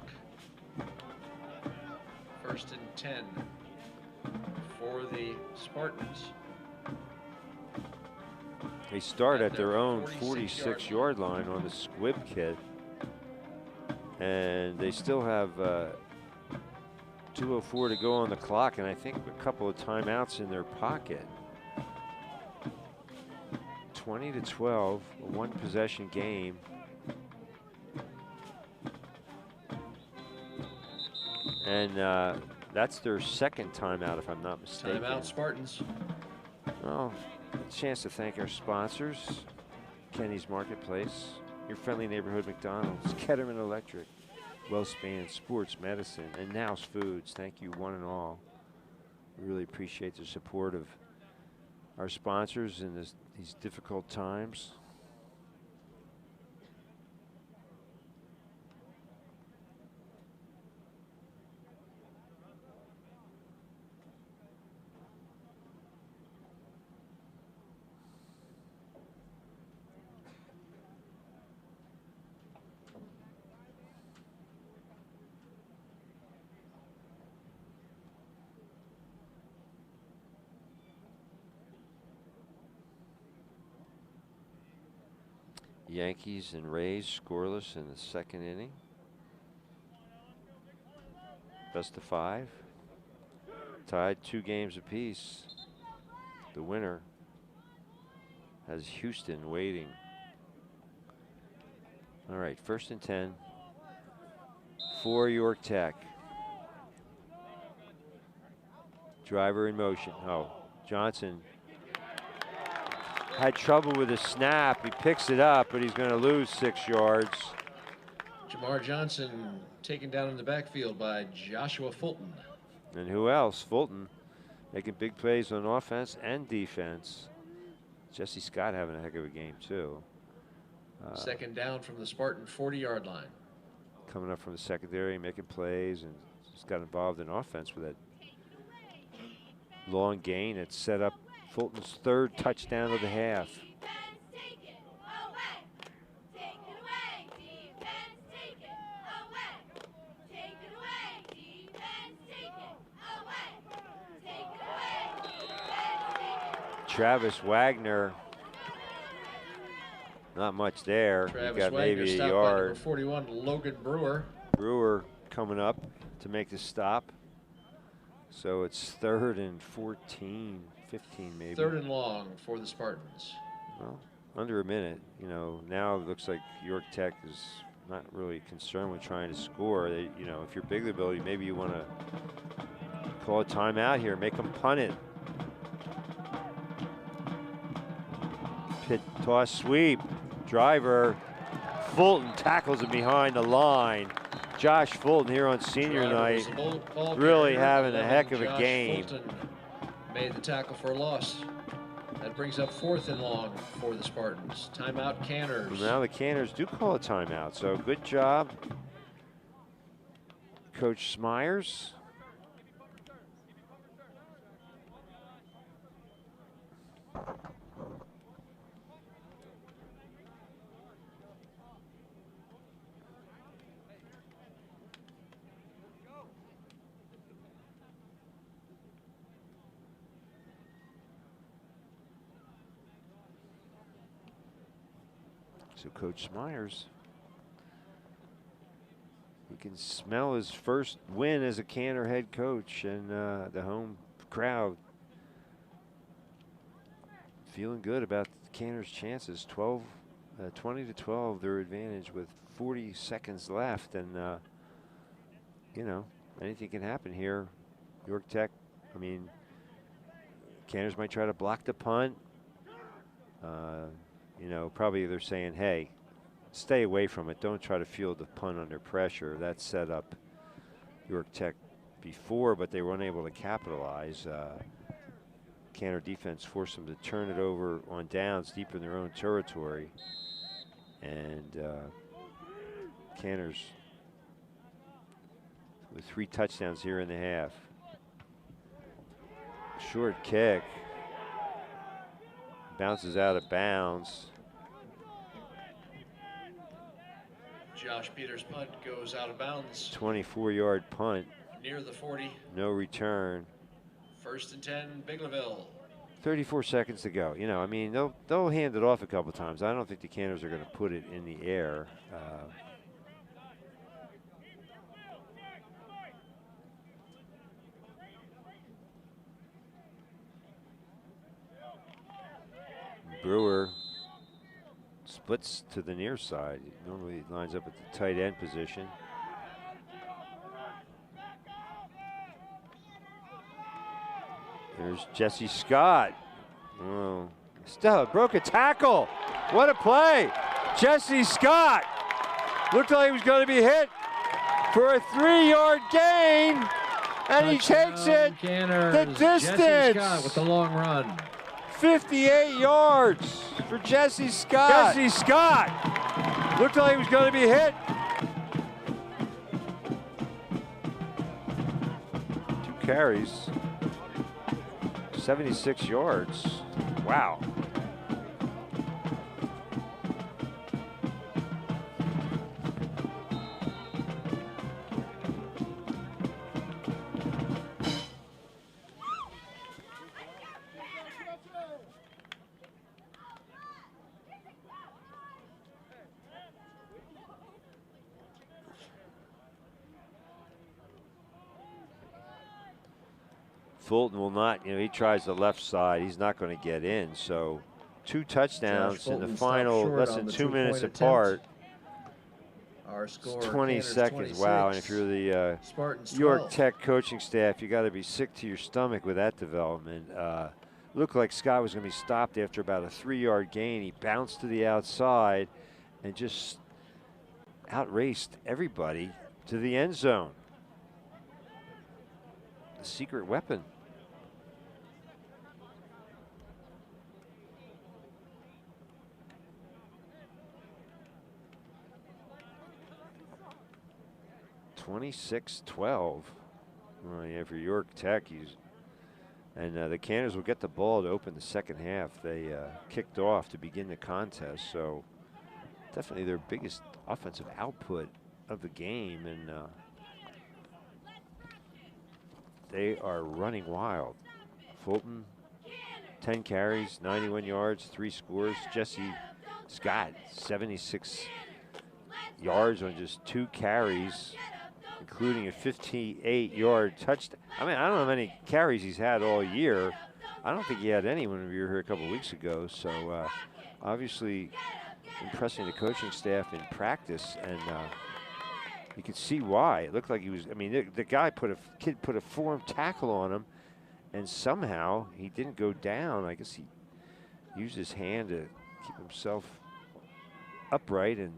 First and 10 for the Spartans. They start at their own 46-yard line on the squib kick. And they still have 2:04 to go on the clock, and I think a couple of timeouts in their pocket. 20-12, a one-possession game. And that's their second timeout, if I'm not mistaken. Timeout, Spartans. Well, a chance to thank our sponsors, Kenny's Marketplace, your friendly neighborhood McDonald's, Ketterman Electric, WellSpan Sports Medicine, and Now's Foods. Thank you, one and all. We really appreciate the support of our sponsors in these difficult times. Yankees and Rays scoreless in the second inning. Best of 5. Tied 2 games apiece. The winner has Houston waiting. All right, 1st and 10 for York Tech. Driver in motion. Oh, Johnson had trouble with his snap. He picks it up, but he's going to lose 6 yards. Jamar Johnson taken down in the backfield by Joshua Fulton. And who else? Fulton making big plays on offense and defense. Jesse Scott having a heck of a game, too. Second down from the Spartan 40-yard line. Coming up from the secondary, making plays, and just got involved in offense with that long gain that set up Fulton's 3rd touchdown of the half. Travis Wagner, not much there. Travis He got Wagner maybe a stopped by yard. number 41, Logan Brewer. Brewer coming up to make the stop. So it's 3rd and 14, 15 maybe. 3rd and long for the Spartans. Well, under a minute. You know, now it looks like York Tech is not really concerned with trying to score. They, you know, if you're Biglerville, maybe you want to call a timeout here, make them punt it. Pit toss sweep. Driver. Fulton tackles him behind the line. Josh Fulton here on senior night, really having a heck of a game. Fulton made the tackle for a loss. That brings up 4th and long for the Spartans. Timeout, Canners. Well, now the Canners do call a timeout, so good job, Coach Smyers. So Coach Smyers, he can smell his first win as a Canner head coach, and the home crowd feeling good about the Canner's chances. 20-12, their advantage with 40 seconds left, and you know, anything can happen here. York Tech, I mean, Canners might try to block the punt. You know, probably they're saying, hey, stay away from it. Don't try to field the punt under pressure. That set up York Tech before, but they were unable to capitalize. Canner defense forced them to turn it over on downs deep in their own territory. And Canners with 3 touchdowns here in the half. Short kick. Bounces out of bounds. Josh Peters' punt goes out of bounds. 24-yard punt. Near the 40. No return. 1st and 10, Biglerville. 34 seconds to go. You know, I mean, they'll hand it off a couple times. I don't think the Canners are going to put it in the air. Brewer splits to the near side. He normally lines up at the tight end position. There's Jesse Scott. Oh, still broke a tackle. What a play. Jesse Scott looked like he was going to be hit for a 3-yard gain, and he takes it the distance. Jesse Scott with the long run. 58 yards for Jesse Scott. Jesse Scott looked like he was going to be hit. 2 carries, 76 yards. Wow. Fulton will not, he tries the left side. He's not going to get in. So 2 touchdowns in the final, less than 2 minutes apart. Our score, 20 seconds. 26, wow. And if you're the York Tech coaching staff, you got to be sick to your stomach with that development. Looked like Scott was going to be stopped after about a 3-yard gain. He bounced to the outside and just outraced everybody to the end zone. The secret weapon. (26-12). Well, yeah, for York Tech, and the Canners will get the ball to open the second half. They kicked off to begin the contest, so definitely their biggest offensive output of the game, and they are running wild. Fulton, 10 carries, 91 yards, 3 scores. Jesse Scott, 76 yards on just 2 carries, including a 58-yard touchdown. I mean, I don't know how many carries he's had all year. I don't think he had any when we were here a couple weeks ago. So obviously impressing the coaching staff in practice, and you could see why. It looked like he was, I mean, the kid put a form tackle on him, and somehow he didn't go down. I guess he used his hand to keep himself upright, and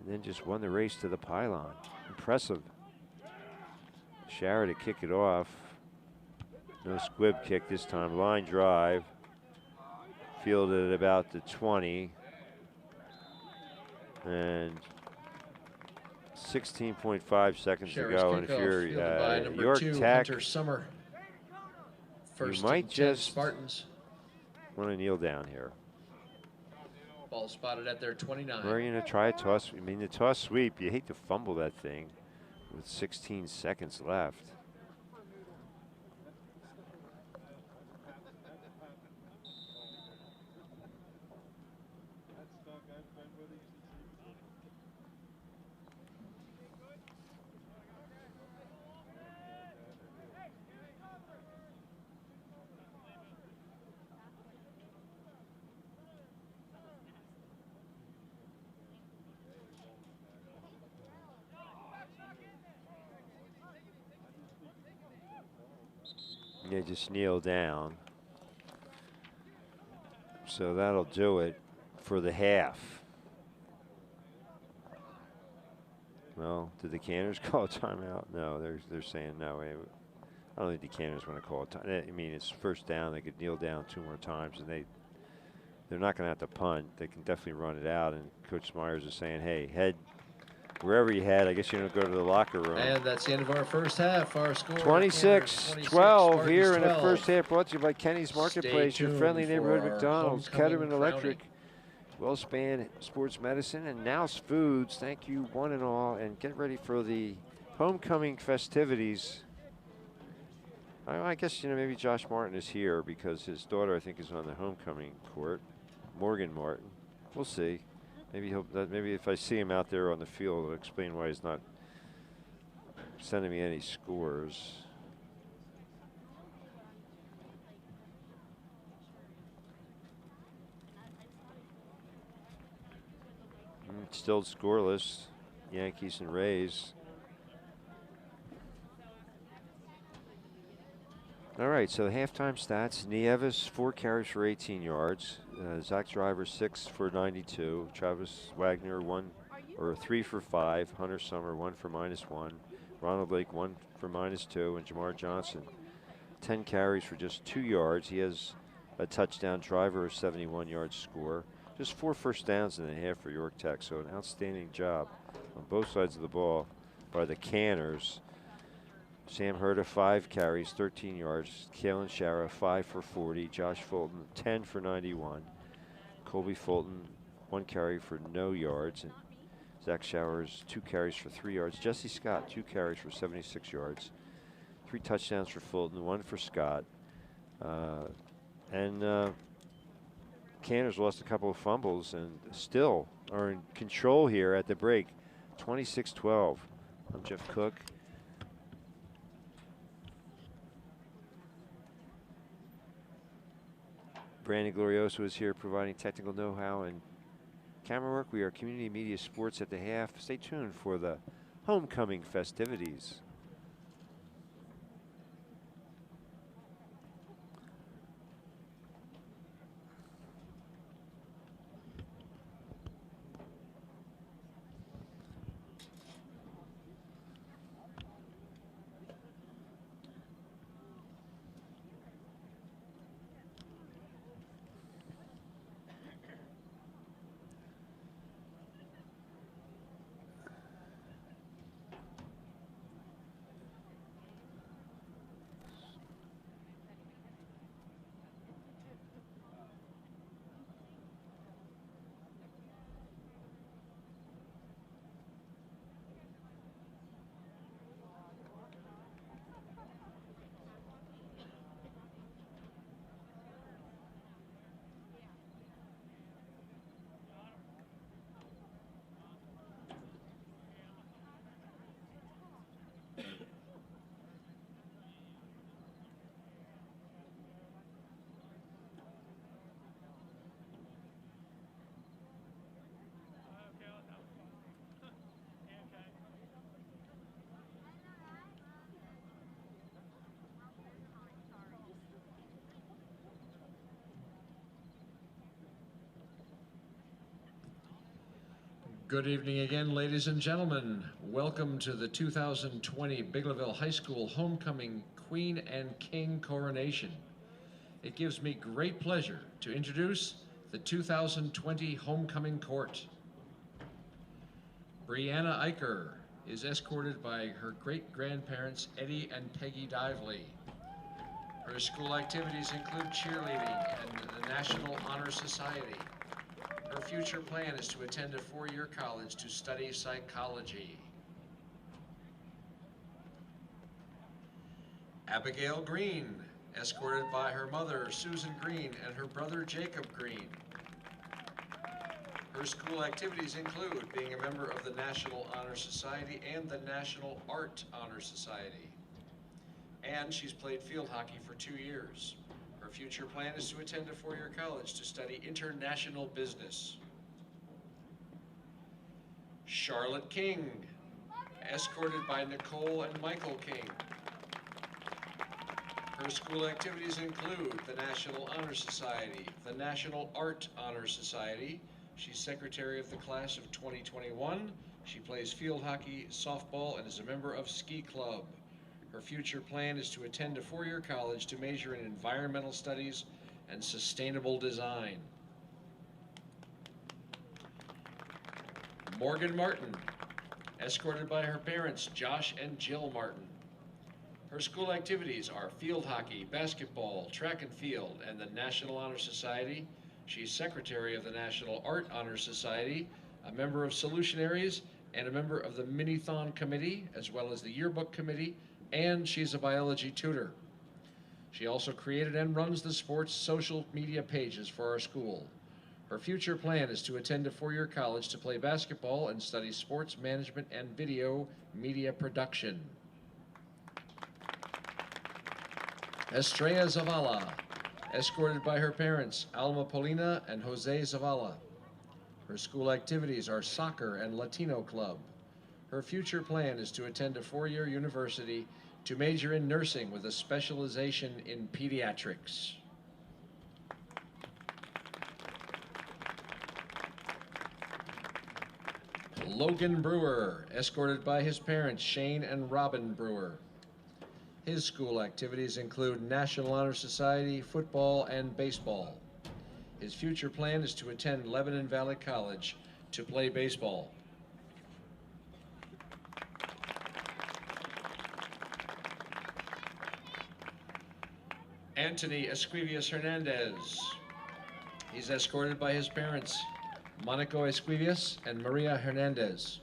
then just won the race to the pylon. Impressive. Shara to kick it off. No squib kick this time. Line drive. Fielded at about the 20. And 16.5 seconds to go. And if you're York Tech, you might just Spartans want to kneel down here. Ball spotted at their 29. Or you know, try a toss. I mean, the toss sweep, you hate to fumble that thing with 16 seconds left. Yeah, just kneel down. So that'll do it for the half. Well, did the Canners call a timeout? No, they're saying no. I don't think the Canners want to call a time. I mean, it's first down. They could kneel down 2 more times, and they're not going to have to punt. They can definitely run it out. And Coach Myers is saying, hey, head wherever you head. I guess you're going to go to the locker room. And that's the end of our first half. Our score 26-12 here in the first half, brought to you by Kenny's Marketplace, your friendly neighborhood McDonald's, Ketterman Electric, WellSpan Sports Medicine, and Now's Foods. Thank you one and all, and get ready for the homecoming festivities. I guess, you know, maybe Josh Martin is here because his daughter, I think, is on the homecoming court, Morgan Martin. We'll see. Maybe if I see him out there on the field, it'll explain why he's not sending me any scores. Still scoreless, Yankees and Rays. All right, so halftime stats. Nieves, 4 carries for 18 yards. Zach Driver, 6 for 92. Travis Wagner, 3 for 5. Hunter Summer, 1 for -1. Ronald Lake, 1 for -2. And Jamar Johnson, 10 carries for just 2 yards. He has a touchdown. Driver, a 71-yard score. Just 4 first downs and a half for York Tech. So an outstanding job on both sides of the ball by the Canners. Sam Herta, 5 carries, 13 yards. Kalen Shara, 5 for 40. Josh Fulton, 10 for 91. Colby Fulton, 1 carry for no yards. And Zach Showers, 2 carries for 3 yards. Jesse Scott, 2 carries for 76 yards. 3 touchdowns for Fulton, 1 for Scott. Canners lost a couple of fumbles and still are in control here at the break. 26-12. I'm Jeff Cook. Brandon Glorioso is here providing technical know-how and camera work. We are Community Media Sports at the half. Stay tuned for the homecoming festivities. Good evening again, ladies and gentlemen. Welcome to the 2020 Biglerville High School Homecoming Queen and King Coronation. It gives me great pleasure to introduce the 2020 Homecoming Court. Brianna Eicher is escorted by her great-grandparents Eddie and Peggy Dively. Her school activities include cheerleading and the National Honor Society. Her future plan is to attend a 4-year college to study psychology. Abigail Green, escorted by her mother, Susan Green, and her brother, Jacob Green. Her school activities include being a member of the National Honor Society and the National Art Honor Society. And she's played field hockey for 2 years. Her future plan is to attend a 4-year college to study international business. Charlotte King, escorted by Nicole and Michael King. Her school activities include the National Honor Society, the National Art Honor Society. She's secretary of the class of 2021. She plays field hockey, softball, and is a member of Ski Club. Her future plan is to attend a 4-year college to major in environmental studies and sustainable design. Morgan Martin, escorted by her parents, Josh and Jill Martin. Her school activities are field hockey, basketball, track and field, and the National Honor Society. She's secretary of the National Art Honor Society, a member of Solutionaries, and a member of the Minithon Committee, as well as the Yearbook Committee, and she's a biology tutor. She also created and runs the sports social media pages for our school. Her future plan is to attend a 4-year college to play basketball and study sports management and video media production. Estrella Zavala, escorted by her parents, Alma Polina and Jose Zavala. Her school activities are soccer and Latino club. Her future plan is to attend a four-year university to major in nursing with a specialization in pediatrics. Logan Brewer, escorted by his parents, Shane and Robin Brewer. His school activities include National Honor Society, football, and baseball. His future plan is to attend Lebanon Valley College to play baseball. Anthony Esquivias Hernandez. He's escorted by his parents, Monaco Esquivias and Maria Hernandez.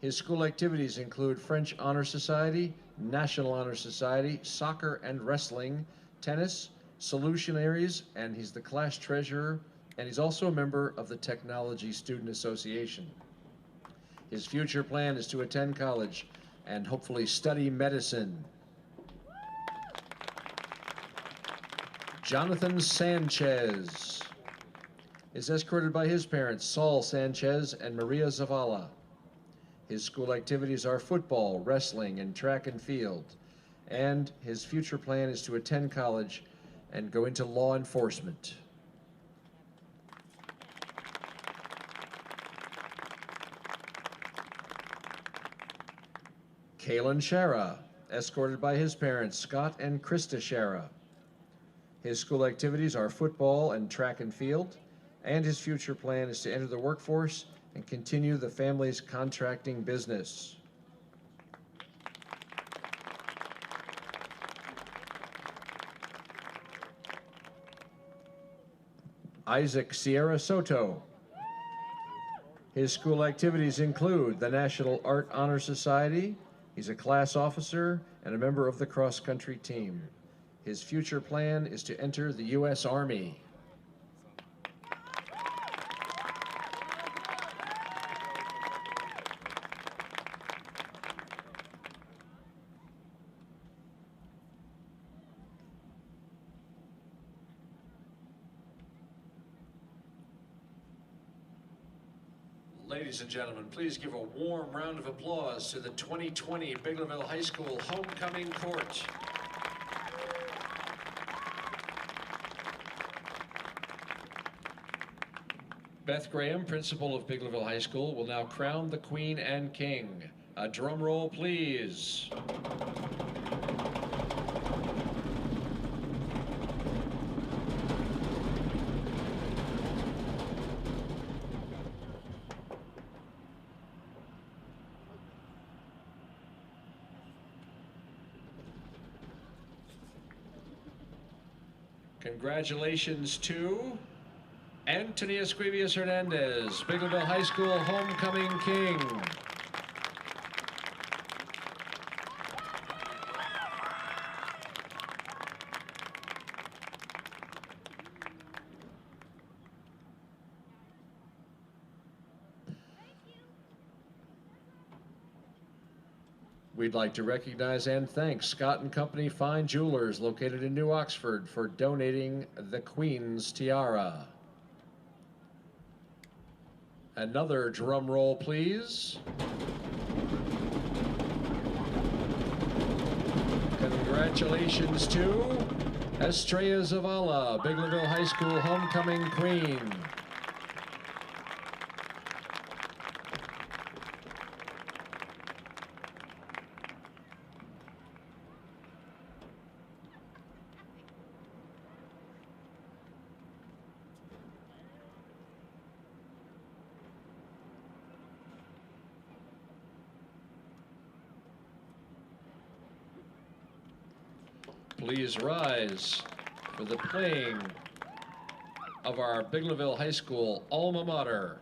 His school activities include French Honor Society, National Honor Society, soccer and wrestling, tennis, solutionaries, and he's the class treasurer, and he's also a member of the Technology Student Association. His future plan is to attend college and hopefully study medicine. Jonathan Sanchez is escorted by his parents, Saul Sanchez and Maria Zavala. His school activities are football, wrestling, and track and field. And his future plan is to attend college and go into law enforcement. Kalen Shara, escorted by his parents, Scott and Krista Shara. His school activities are football and track and field, and his future plan is to enter the workforce and continue the family's contracting business. Isaac Sierra Soto. His school activities include the National Art Honor Society. He's a class officer and a member of the cross-country team. His future plan is to enter the U.S. Army. Ladies and gentlemen, please give a warm round of applause to the 2020 Biglerville High School Homecoming Court. Beth Graham, principal of Biglerville High School, will now crown the Queen and King. A drum roll, please. Congratulations to Anthony Esquivias Hernandez, Biglerville High School Homecoming King. We'd like to recognize and thank Scott and Company Fine Jewelers located in New Oxford for donating the Queen's Tiara. Another drum roll, please. Congratulations to Estrella Zavala, Biglerville High School Homecoming Queen. Please rise for the playing of our Biglerville High School alma mater.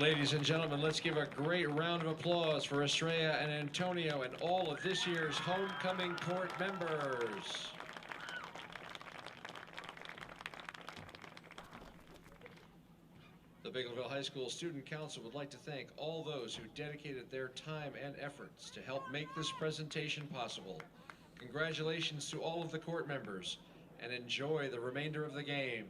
Ladies and gentlemen, let's give a great round of applause for Estrella and Antonio and all of this year's homecoming court members. The Biglerville High School Student Council would like to thank all those who dedicated their time and efforts to help make this presentation possible. Congratulations to all of the court members, and enjoy the remainder of the game.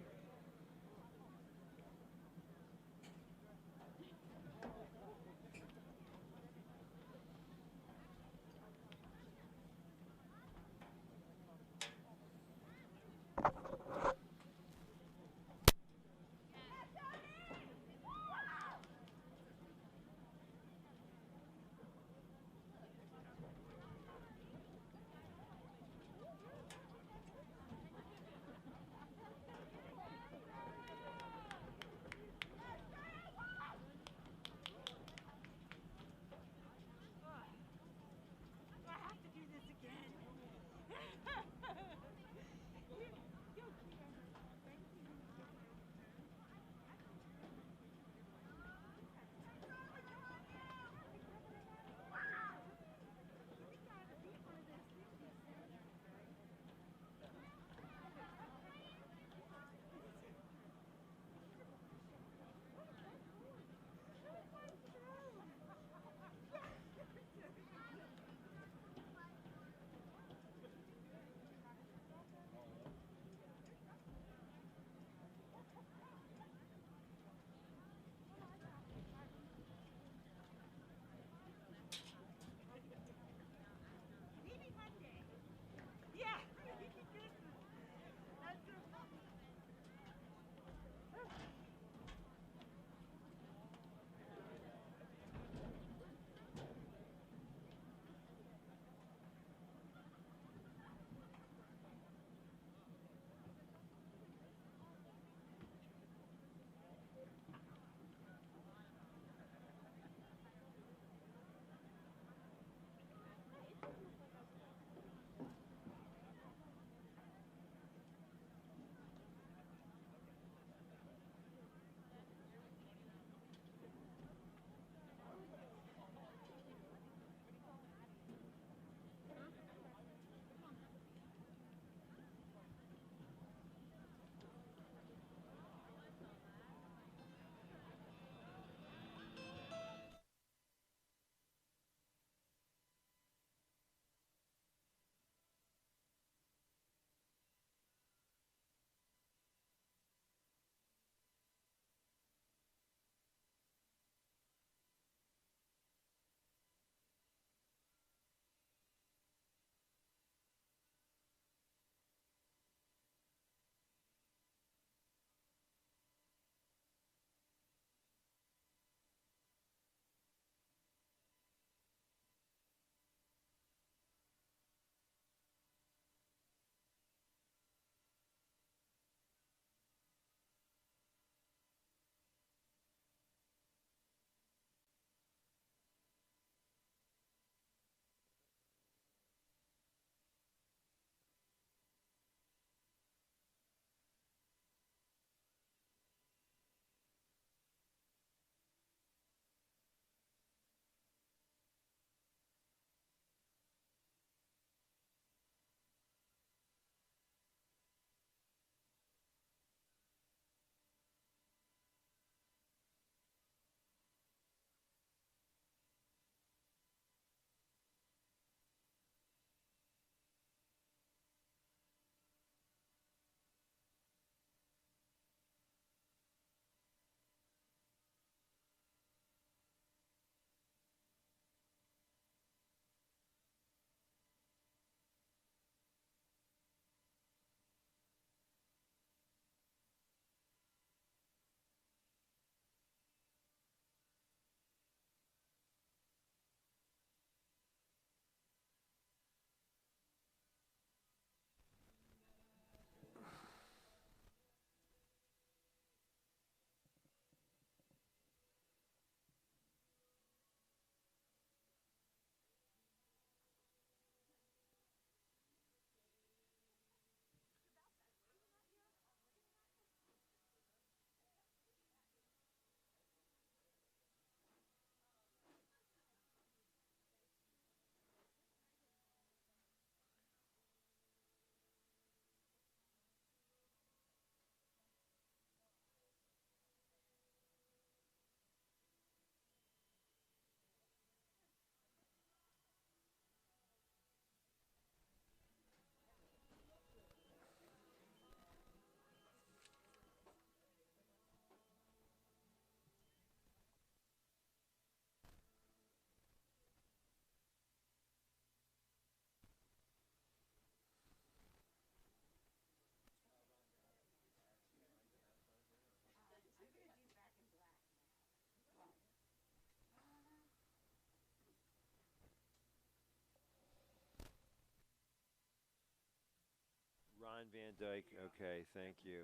Ron Van Dyke. Okay, thank you.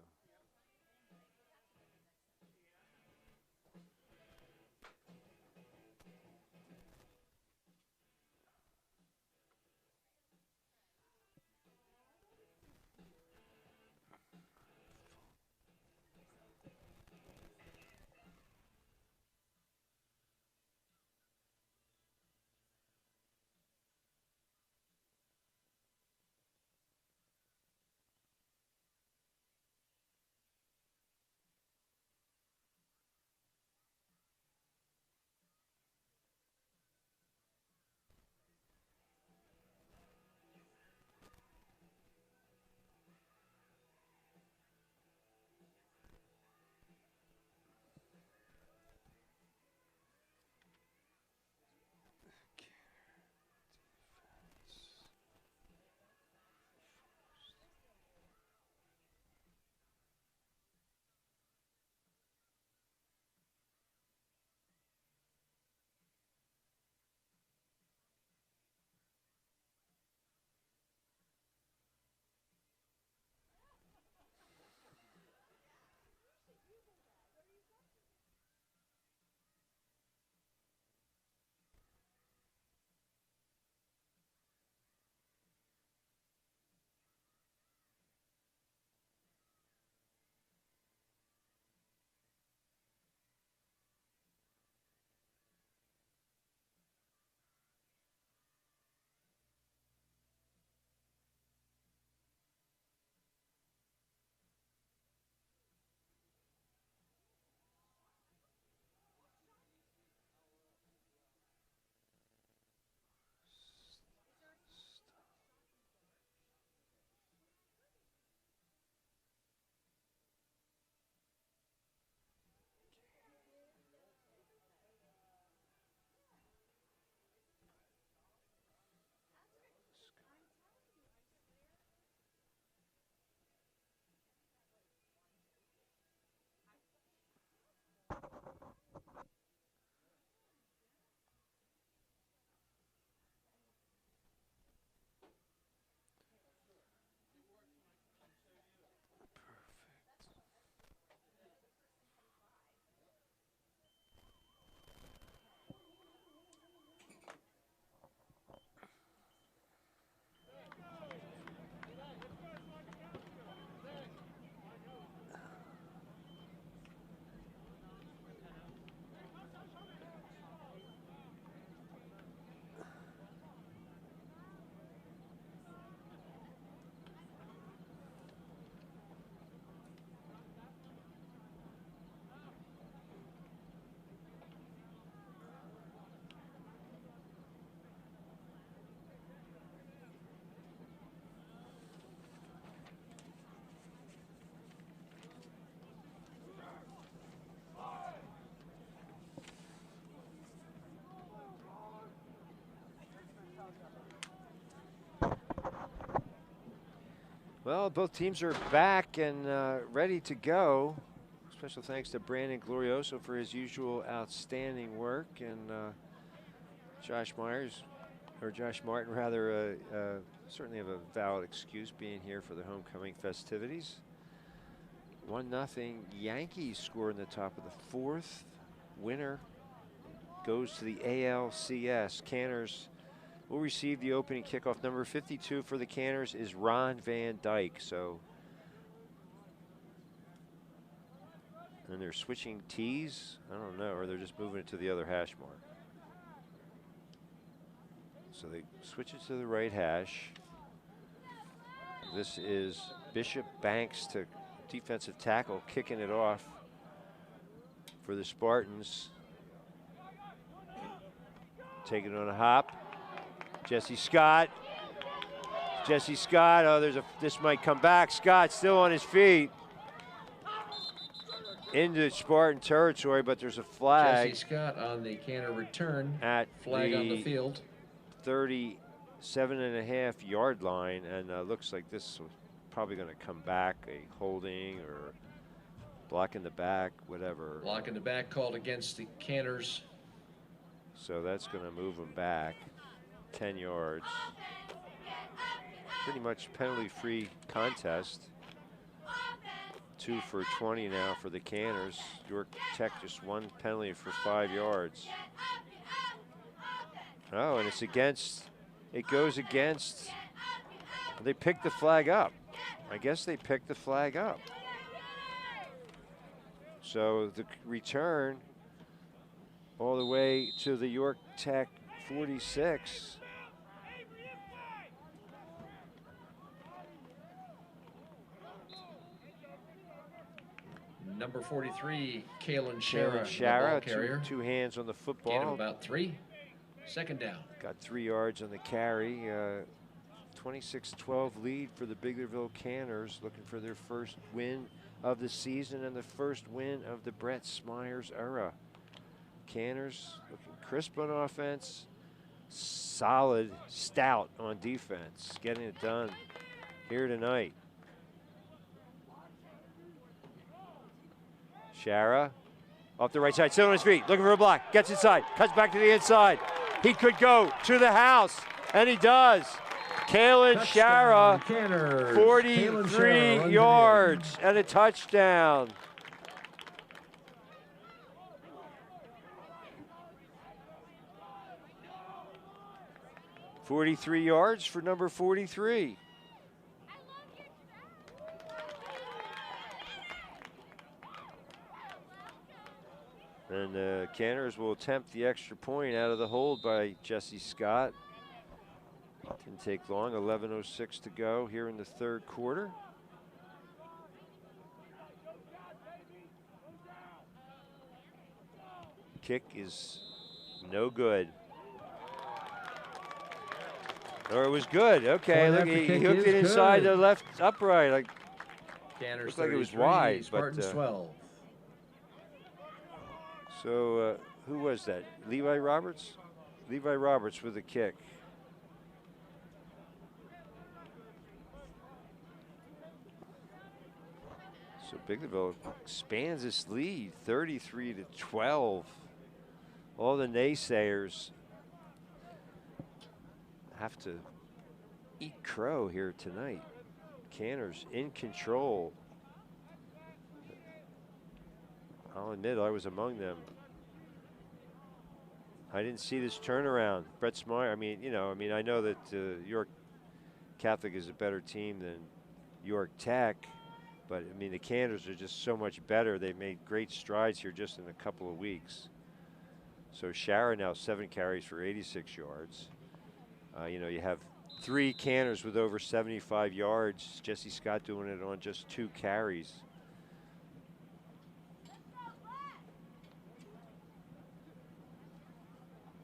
Well, both teams are back and ready to go. Special thanks to Brandon Glorioso for his usual outstanding work, and Josh Martin rather, certainly have a valid excuse being here for the homecoming festivities. 1-0 Yankees score in the top of the fourth. Winner goes to the ALCS. Canners will receive the opening kickoff. Number 52 for the Canners is Ron Van Dyke. So, and they're switching tees. I don't know, or they're just moving it to the other hash mark. So they switch it to the right hash. This is Bishop Banks to defensive tackle, kicking it off for the Spartans. Taking it on a hop. Jesse Scott. Oh, this might come back. Scott still on his feet. Into Spartan territory, but there's a flag. Jesse Scott on the Canner return. At flag on the field. 37.5 yard line, and looks like this was probably going to come back, a holding or block in the back, whatever. Block in the back called against the Canners. So that's going to move them back 10 yards. pretty much penalty-free contest. 2 for 20 now for the Canners. York Tech just 1 penalty for 5 yards. Oh, and it's against, it goes against, they picked the flag up. I guess they picked the flag up. So the return all the way to the York Tech 46. Number 43, Kalen Shara, Shara, two hands on the football. Gain of about 3. Second down. Got 3 yards on the carry. 26-12 lead for the Biglerville Canners, looking for their first win of the season and the first win of the Brett Smyers era. Canners looking crisp on offense, solid, stout on defense, getting it done here tonight. Shara off the right side, still on his feet, looking for a block, gets inside, cuts back to the inside. He could go to the house, and he does. Kalen Shara, 43 yards and a touchdown. "43 yards for number 43. And the Canners will attempt the extra point out of the hold by Jesse Scott. Didn't take long, 11:06 to go here in the third quarter. Kick is no good. Or it was good. Okay, look, he hooked it inside the left upright. Like, looked like it was wide, but 12. So who was that? Levi Roberts? Levi Roberts with a kick. So Biglerville expands its lead, 33-12. All the naysayers have to eat crow here tonight. Canners in control. I'll admit I was among them. I didn't see this turnaround. Brett Smyers, I know that York Catholic is a better team than York Tech, but I mean, the Canners are just so much better. They've made great strides here just in a couple of weeks. So Shara now 7 carries for 86 yards. You have 3 Canners with over 75 yards. Jesse Scott doing it on just 2 carries.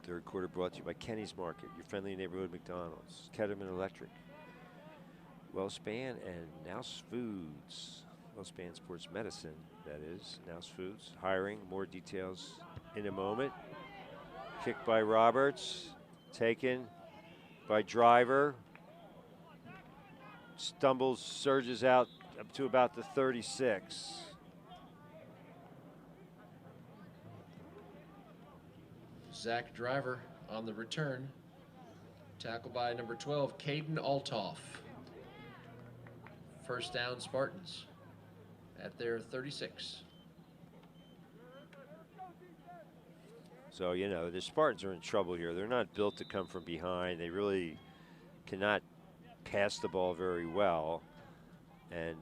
Third quarter brought to you by Kenny's Market, your friendly neighborhood McDonald's, Ketterman Electric, WellSpan, and Nouse Foods. WellSpan Sports Medicine, that is. Nouse Foods, hiring. More details in a moment. Kick by Roberts, taken by Driver. Stumbles, surges out up to about the 36. Zach Driver on the return. Tackled by number 12, Caden Altoff. First down, Spartans at their 36. So, the Spartans are in trouble here. They're not built to come from behind. They really cannot pass the ball very well. And,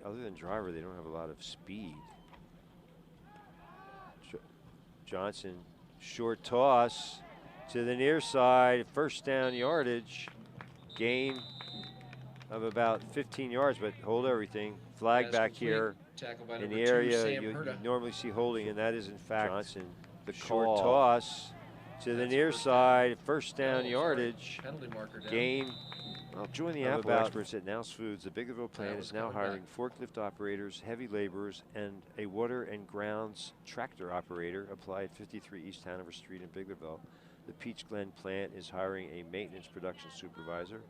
other than Driver, they don't have a lot of speed. Johnson, short toss to the near side. First down yardage. Gain of about 15 yards, but hold everything. Flag back here in the area you normally see holding, and that is, in fact, Johnson. The short toss to the near side, first down yardage. Penalty marker down. Gain. Well, join the Apple experts at Nouse Foods. The Biglerville plant is now hiring forklift operators, heavy laborers, and a water and grounds tractor operator. Apply at 53 East Hanover Street in Biglerville. The Peach Glen plant is hiring a maintenance production supervisor,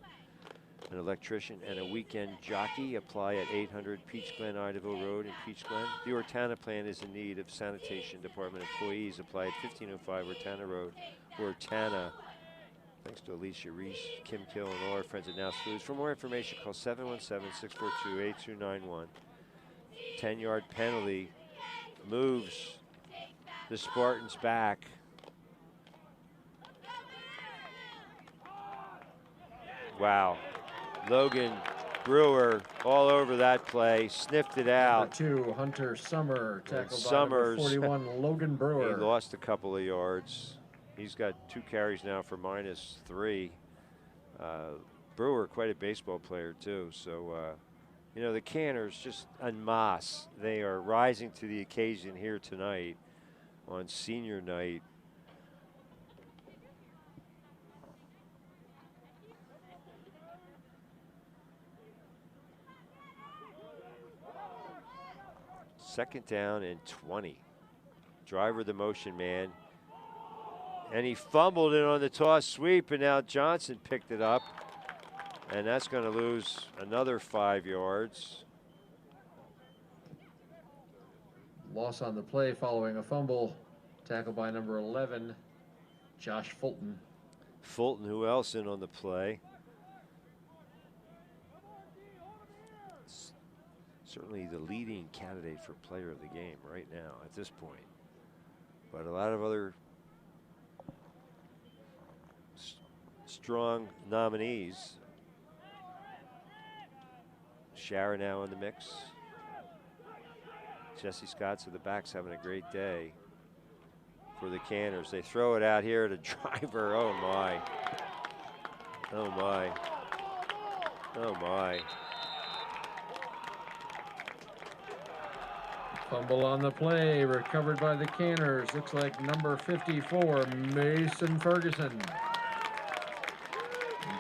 an electrician, and a weekend jockey. Apply at 800 Peach Glen, Idaville Road in Peach Glen. The Ortana plant is in need of sanitation department employees. Apply at 1505 Ortana Road, Ortana, Thanks to Alicia Reese, Kim Kill, and all our friends at Now Foods. For more information, call 717-642-8291. 10-yard penalty moves the Spartans back. Wow. Logan Brewer all over that play, sniffed it out. Number 2, Hunter Summer, tackled Summers, by number 41, Logan Brewer. He lost a couple of yards. He's got 2 carries now for -3. Brewer, quite a baseball player too. So, you know, the Canners just en masse. They are rising to the occasion here tonight on senior night. Second down and 20. Driver the motion man. And he fumbled it on the toss sweep, and now Johnson picked it up. And that's going to lose another 5 yards. Loss on the play following a fumble. Tackled by number 11, Josh Fulton. Fulton, who else in on the play? Certainly the leading candidate for player of the game right now at this point. But a lot of other strong nominees. Shara now in the mix. Jesse Scott, so the back's having a great day for the Canners. They throw it out here to Driver. Oh my. Oh my. Oh my. Fumble on the play, recovered by the Canners. Looks like number 54, Mason Ferguson.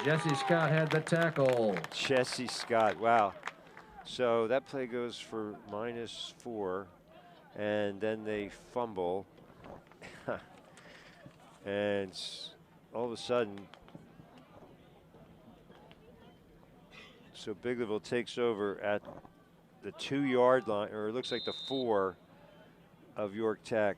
Jesse Scott had the tackle. Jesse Scott, wow. So that play goes for -4, and then they fumble. And all of a sudden, so Biglerville takes over at the 2-yard line, or it looks like the 4 of York Tech.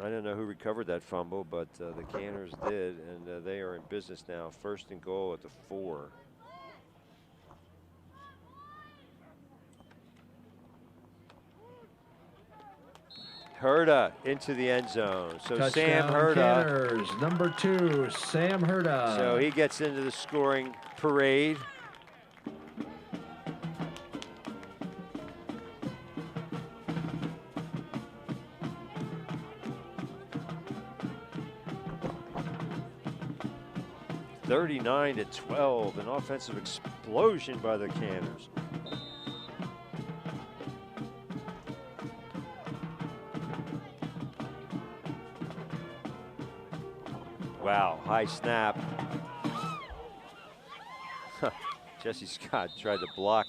I don't know who recovered that fumble, but the Canners did, and they are in business now. 1st and goal at the 4. Herda into the end zone. So Touchdown, Sam Herda. Canners, number 2, Sam Herda. So he gets into the scoring parade. (39-12), an offensive explosion by the Canners. Wow, high snap. Jesse Scott tried to block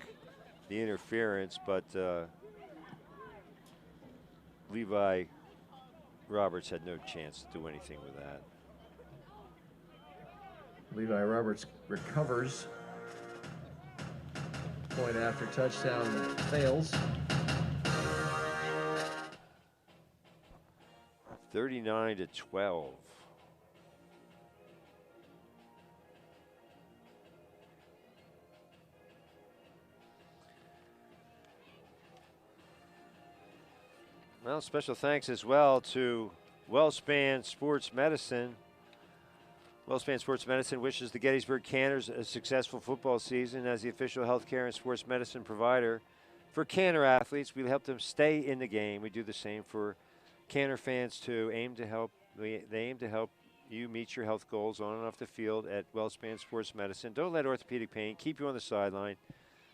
the interference, but Levi Roberts had no chance to do anything with that. Levi Roberts recovers. Point after touchdown fails. 39-12. Well, special thanks as well to WellSpan Sports Medicine. WellSpan Sports Medicine wishes the Gettysburg Canners a successful football season. As the official healthcare and sports medicine provider for Canner athletes, we help them stay in the game. We do the same for Canner fans too. They aim to help you meet your health goals on and off the field at WellSpan Sports Medicine. Don't let orthopedic pain keep you on the sideline.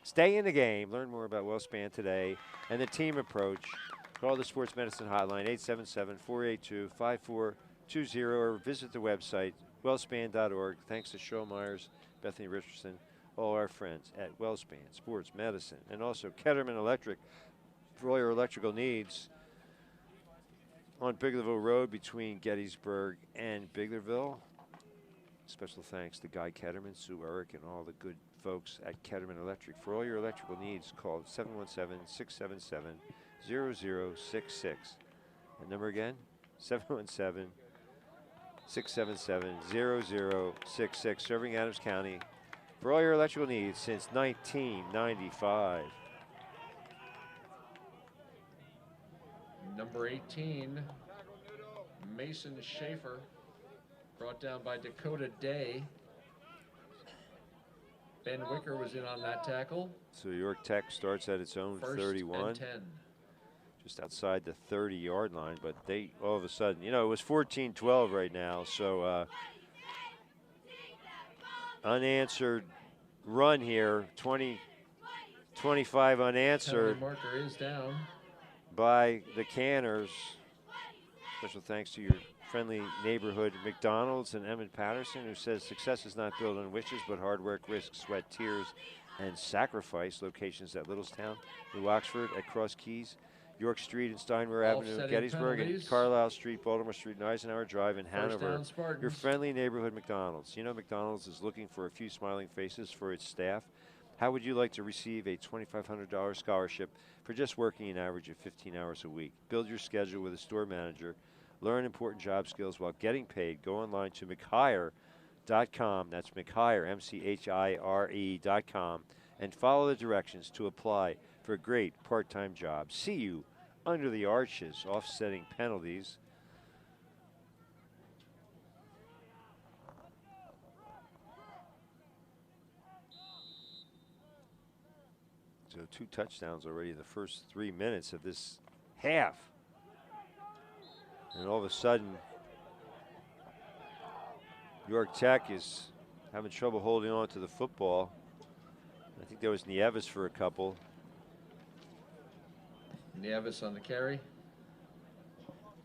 Stay in the game. Learn more about WellSpan today and the team approach. Call the Sports Medicine Hotline, 877-482-5420, or visit the website, wellspan.org. Thanks to Schollmeyer's, Bethany Richardson, all our friends at WellSpan Sports Medicine, and also Ketterman Electric for all your electrical needs on Biglerville Road between Gettysburg and Biglerville. Special thanks to Guy Ketterman, Sue Eric, and all the good folks at Ketterman Electric. For all your electrical needs, call 0066. The number again, 717-677-0066. Serving Adams County for all your electrical needs since 1995. Number 18, Mason Schaefer, brought down by Dakota Day. Ben Wicker was in on that tackle. So York Tech starts at its own 31. And 10. Just outside the 30-yard line, but they all of a sudden, it was 14-12 right now, so unanswered run here, 20-25 unanswered. Penalty marker is down By the Canners. Special thanks to your friendly neighborhood McDonald's and Emmett Patterson, who says success is not built on wishes, but hard work, risk, sweat, tears, and sacrifice. Locations at Littlestown, New Oxford, at Cross Keys, York Street and Steinwehr Avenue, Gettysburg, penalties. and Carlisle Street, Baltimore Street, and Eisenhower Drive in Hanover. Your friendly neighborhood McDonald's. McDonald's is looking for a few smiling faces for its staff. How would you like to receive a $2,500 scholarship for just working an average of 15 hours a week? Build your schedule with a store manager. Learn important job skills while getting paid. Go online to mchire.com. That's mchire, MCHIRE.com, and follow the directions to apply for a great part-time job. See you under the arches, offsetting penalties. So 2 touchdowns already in the first 3 minutes of this half. And all of a sudden, York Tech is having trouble holding on to the football. I think there was Nieves for a couple. Nieves on the carry.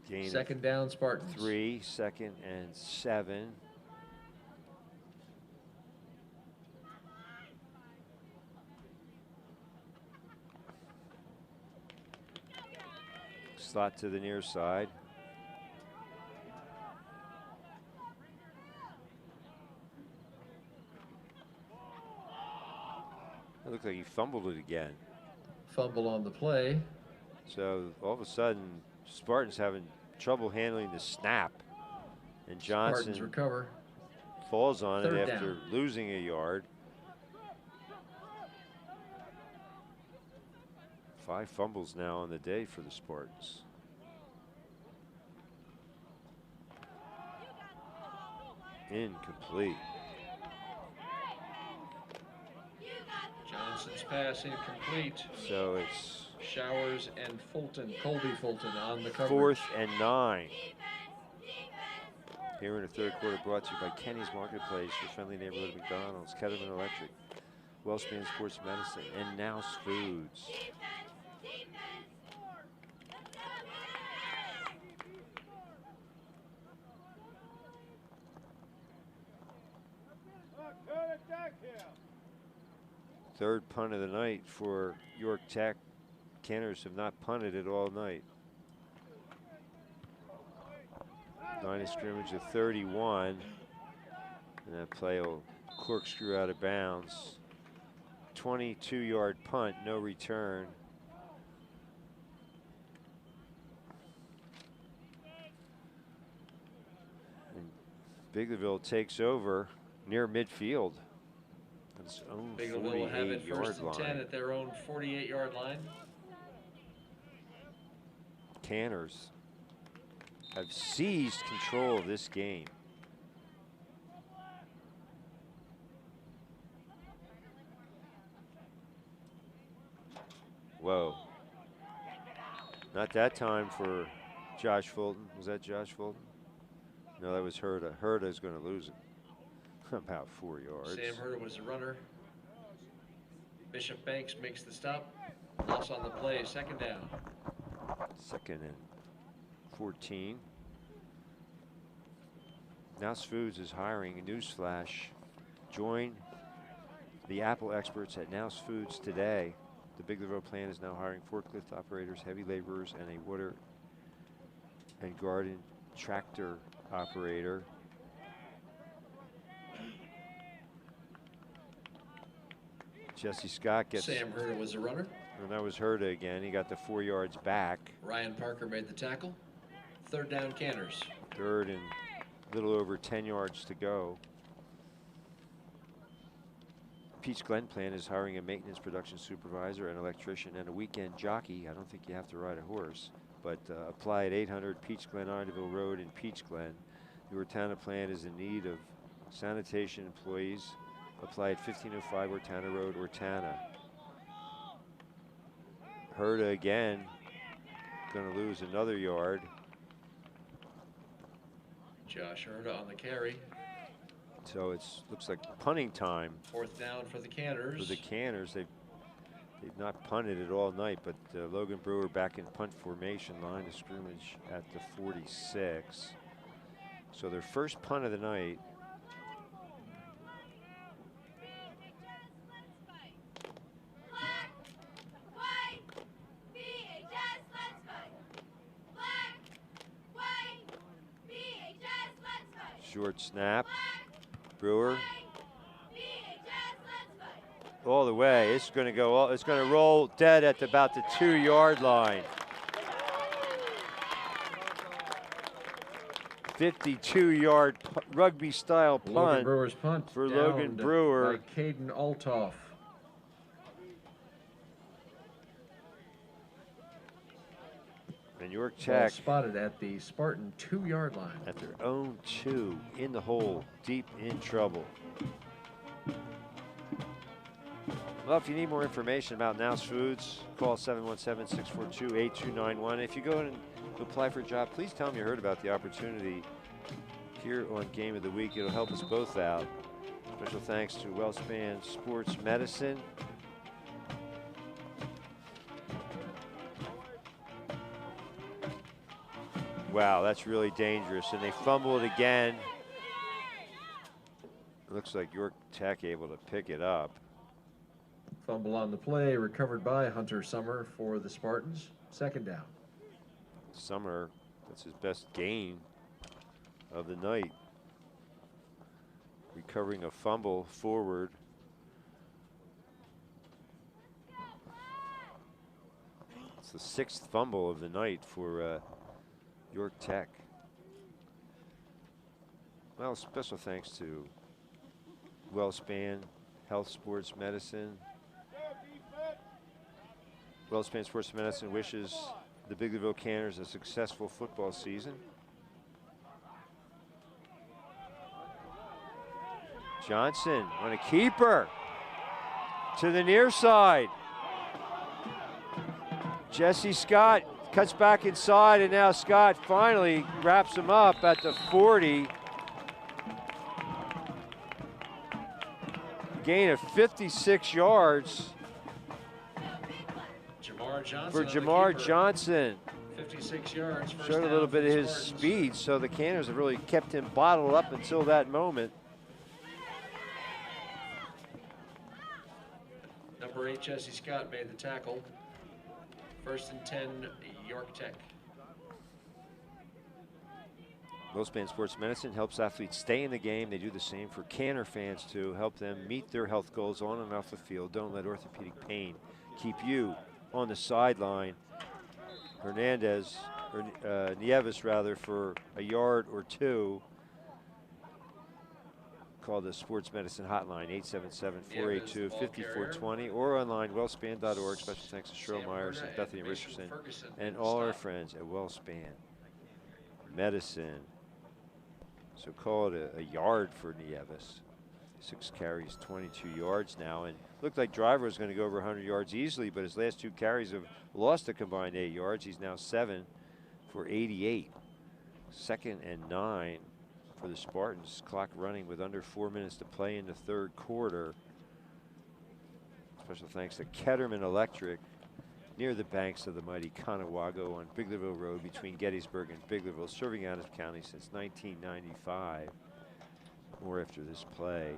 Gain second down, Spartans. 3, 2nd and 7. Slot to the near side. It looked like he fumbled it again. Fumble on the play. So all of a sudden, Spartans having trouble handling the snap. And Johnson Spartans recover. Falls on Third it after down. losing a yard. 5 fumbles now on the day for the Spartans. Incomplete. Johnson's pass incomplete. So it's Showers and Fulton, Colby Fulton on the coverage. 4th and 9. Here in the third quarter, brought to you by Kenny's Marketplace, your friendly neighborhood McDonald's, Ketterman Electric, Wellspan Sports Medicine, and Nouse Foods. Third punt of the night for York Tech. Canners have not punted it all night. Line of scrimmage of 31. And that play will corkscrew out of bounds. 22-yard punt, no return. And Biglerville takes over near midfield. Its own Biglerville will have it 48-yard first and 10 line. at their own 48-yard line. Canners have seized control of this game. Whoa. Not that time for Josh Fulton. Was that Josh Fulton? No, that was Herta. Herta's going to lose it. About 4 yards. Sam Herta was the runner. Bishop Banks makes the stop. Loss on the play, second down. 2nd and 14. Nouse Foods is hiring. A newsflash. Join the Apple experts at Nouse Foods today. The Biglerville plant is now hiring forklift operators, heavy laborers, and a water and garden tractor operator. Jesse Scott gets Sam Herta was the runner. And that was Herta again. He got the 4 yards back. Ryan Parker made the tackle. Third down, Canners. Third and a little over 10 yards to go. Peach Glen plan is hiring a maintenance production supervisor, an electrician, and a weekend jockey. I don't think you have to ride a horse, but apply at 800 Peach Glen Ardeville Road in Peach Glen. The Ortana plant is in need of sanitation employees. Apply at 1505 Ortana Road, Ortana. Herta again, going to lose another yard. Josh Herta on the carry. So it looks like punting time. Fourth down for the Canners. For the Canners, they've not punted it all night, but Logan Brewer back in punt formation, line of scrimmage at the 46. So their first punt of the night. Short snap. Brewer. All the way. It's going to go. It's going to roll dead at about the 2-yard line. 52-yard rugby-style punt. Logan Brewer's punt for Logan Brewer. By Caden Altoff. And York Tech spotted at the Spartan 2-yard line. At their own 2, in the hole, deep in trouble. Well, if you need more information about Now's Foods, call 717-642-8291. If you go in and apply for a job, please tell them you heard about the opportunity here on Game of the Week. It'll help us both out. Special thanks to WellSpan Sports Medicine. Wow, that's really dangerous. And they fumble it again. It looks like York Tech able to pick it up. Fumble on the play, recovered by Hunter Summer for the Spartans. Second down. Summer, that's his best gain of the night. Recovering a fumble forward. It's the 6th fumble of the night for York Tech. Well, special thanks to WellSpan Health Sports Medicine. WellSpan Sports Medicine wishes the Biglerville Canners a successful football season. Johnson on a keeper to the near side. Jesse Scott cuts back inside, and now Scott finally wraps him up at the 40. Gain of 56 yards for Jamar Johnson. 56 yards. Showed a little bit of his speed, so the Canners have really kept him bottled up until that moment. Number 8, Jesse Scott made the tackle. First and 10, York Tech. WellSpan Sports Medicine helps athletes stay in the game. They do the same for Canner fans too. Help them meet their health goals on and off the field. Don't let orthopedic pain keep you on the sideline. Hernandez, or Nieves rather, for a yard or two. Call the Sports Medicine Hotline, 877-482-5420, or online, wellspan.org. Special thanks to Cheryl Myers and Bethany Richardson and all our friends at WellSpan Medicine. So call it a yard for Nieves. 6 carries, 22 yards now, and looked like Driver was going to go over 100 yards easily, but his last 2 carries have lost a combined 8 yards. He's now 7 for 88. 2nd and 9 for the Spartans. Clock running with under 4 minutes to play in the 3rd quarter. Special thanks to Ketterman Electric, near the banks of the mighty Conewago on Biglerville Road between Gettysburg and Biglerville, serving Adams County since 1995. More after this play.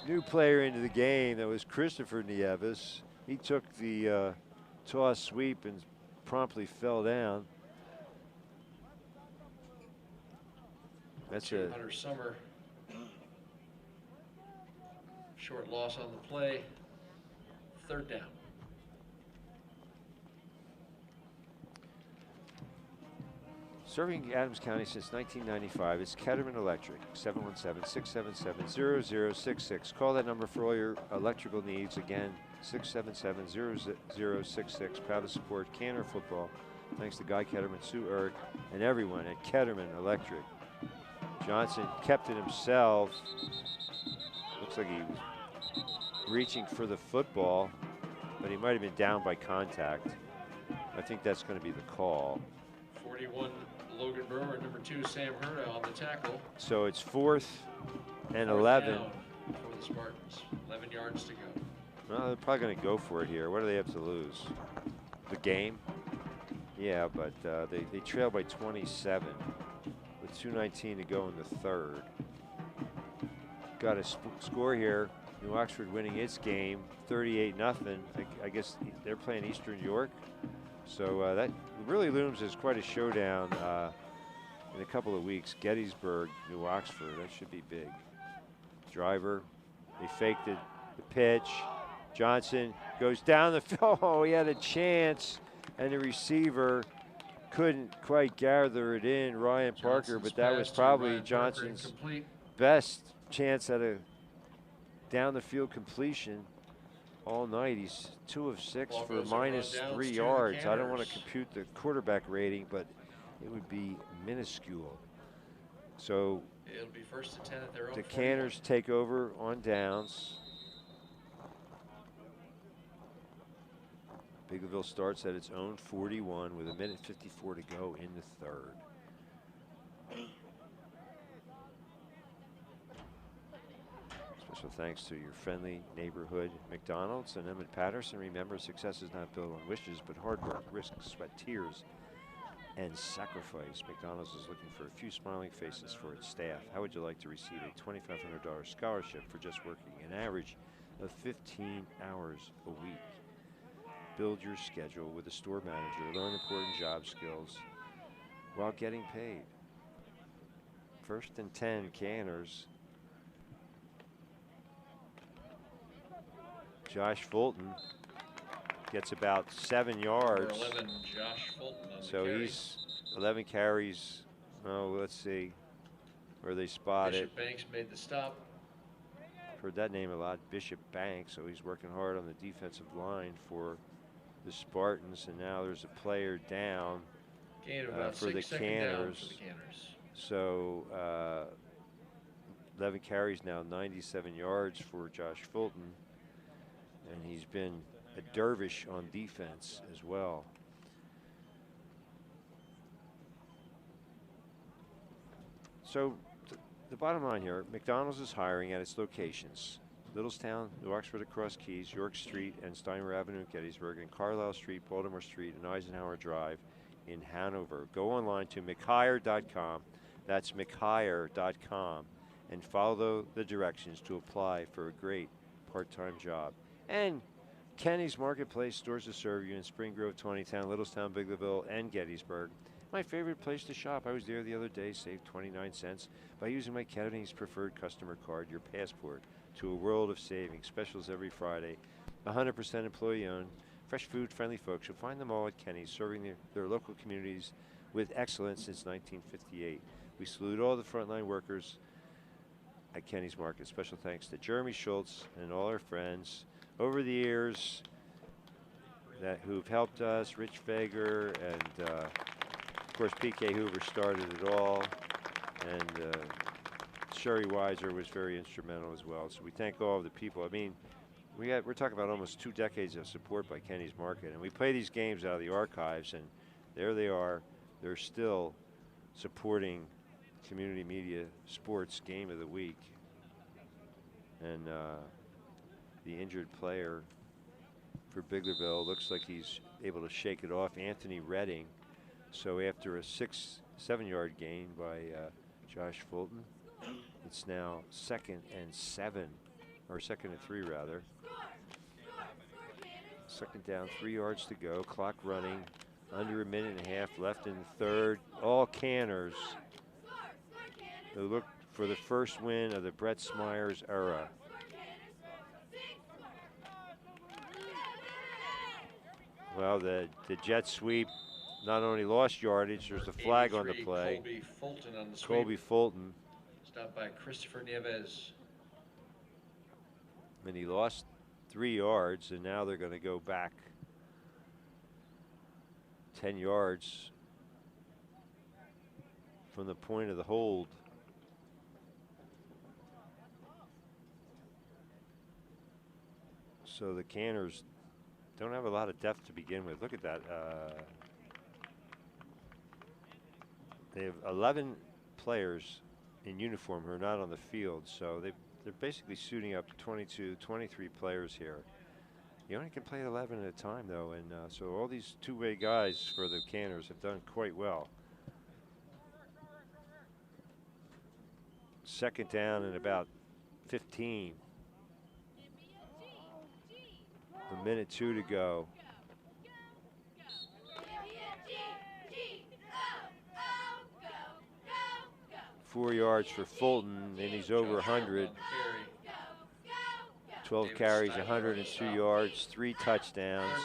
New player into the game, that was Christopher Nieves. He took the toss sweep and promptly fell down. That's a Hunter Summer Short loss on the play. 3rd down. Serving Adams County since 1995, it's Ketterman Electric, 717-677-0066. Call that number for all your electrical needs. Again, 677-0066. Proud to support Canner football. Thanks to Guy Ketterman, Sue Erg, and everyone at Ketterman Electric. Johnson kept it himself. Looks like he was reaching for the football, but he might have been down by contact. I think that's going to be the call. 41, Logan Brewer, number 2, Sam Herda on the tackle. So it's 4th and 4th 11. down for the Spartans. 11 yards to go. Well, they're probably going to go for it here. What do they have to lose? The game? Yeah, but they trail by 27 with 2:19 to go in the 3rd. Got a score here. New Oxford winning its game 38-0. I guess they're playing Eastern York. So that really looms as quite a showdown in a couple of weeks. Gettysburg, New Oxford, that should be big. Driver, they faked it, the pitch. Johnson goes down the field. Oh, he had a chance, and the receiver couldn't quite gather it in, Ryan Parker, but that was probably Johnson's best chance at a down the field completion all night. He's 2 of 6 for -3 yards. I don't want to compute the quarterback rating, but it would be minuscule. So it'll be 1st and 10 at their own. The Canners take over on downs. Biglerville starts at its own 41 with 1:54 to go in the 3rd. Special thanks to your friendly neighborhood McDonald's and Emmett Patterson. Remember, success is not built on wishes, but hard work, risk, sweat, tears, and sacrifice. McDonald's is looking for a few smiling faces for its staff. How would you like to receive a $2,500 scholarship for just working an average of 15 hours a week? Build your schedule with a store manager. Learn important job skills while getting paid. 1st and 10, Canners. Josh Fulton gets about 7 yards. Number 11, Josh Fulton on the so carry. He's 11 carries. Oh, let's see where they spot Bishop it. Banks made the stop. Heard that name a lot, Bishop Banks. So he's working hard on the defensive line for the Spartans, and now there's a player down Gain of about for the 6 seconds down Canners. for the Canners. So 11 carries now, 97 yards for Josh Fulton, and he's been a dervish on defense as well. So the bottom line here, McDonald's is hiring at its locations: Littlestown, New Oxford at Cross Keys, York Street and Steimer Avenue in Gettysburg, and Carlisle Street, Baltimore Street, and Eisenhower Drive in Hanover. Go online to mchire.com. That's mchire.com, and follow the directions to apply for a great part-time job. And Kenny's Marketplace, stores to serve you in Spring Grove, Tawnytown, Littlestown, Biglerville, and Gettysburg. My favorite place to shop. I was there the other day, saved 29 cents by using my Kenny's preferred customer card, your passport to a world of savings. Specials every Friday. 100% employee owned. Fresh food, friendly folks. You'll find them all at Kenny's, serving their local communities with excellence since 1958. We salute all the frontline workers at Kenny's Market. Special thanks to Jeremy Schultz and all our friends over the years who've helped us, Rich Fager, and of course PK Hoover started it all, and Sherry Weiser was very instrumental as well. So we thank all of the people. I mean, we're talking about almost 2 decades of support by Kenny's Market, and we play these games out of the archives, and there they are. They're still supporting community media sports game of the week. And the injured player for Biglerville looks like he's able to shake it off, Anthony Redding. So after a 7-yard gain by Josh Fulton, it's now 2nd and 7, or 2nd and 3 rather. 2nd down, 3 yards to go, clock running, under a minute and a half left in the 3rd. All Canners who look for the first win of the Brett Smyers era. Well, the jet sweep not only lost yardage, there's a flag on the play. Colby Fulton on the sweep. Colby Fulton. Stopped by Christopher Nieves. And he lost 3 yards, and now they're going to go back 10 yards from the point of the hold. So the Canners don't have a lot of depth to begin with. Look at that. They have 11 players in uniform who are not on the field, so they're basically suiting up 22, 23 players here. You only can play 11 at a time, though, and so all these two-way guys for the Canners have done quite well. Second down and about 15. A minute 2 to go. Four yards for Fulton, and he's over 100. 12 carries, 102 yards, 3 touchdowns.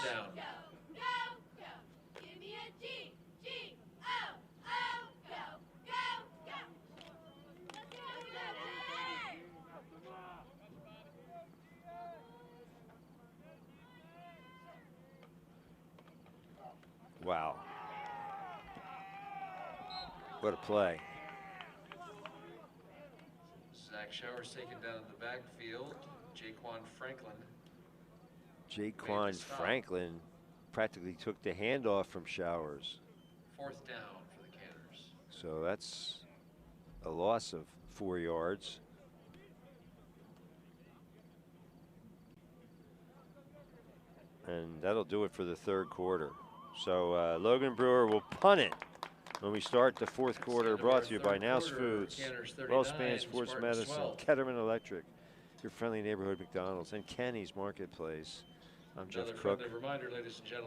Wow. What a play. Zach Showers taken down in the backfield. Jaquan Franklin. Jaquan Franklin practically took the handoff from Showers. 4th down for the Canners. So that's a loss of 4 yards. And that'll do it for the 3rd quarter. So Logan Brewer will punt it when we start the 4th quarter, brought to you by Now's Foods, WellSpan Sports Medicine, Ketterman Electric, your friendly neighborhood McDonald's, and Kenny's Marketplace. I'm Jeff Cook,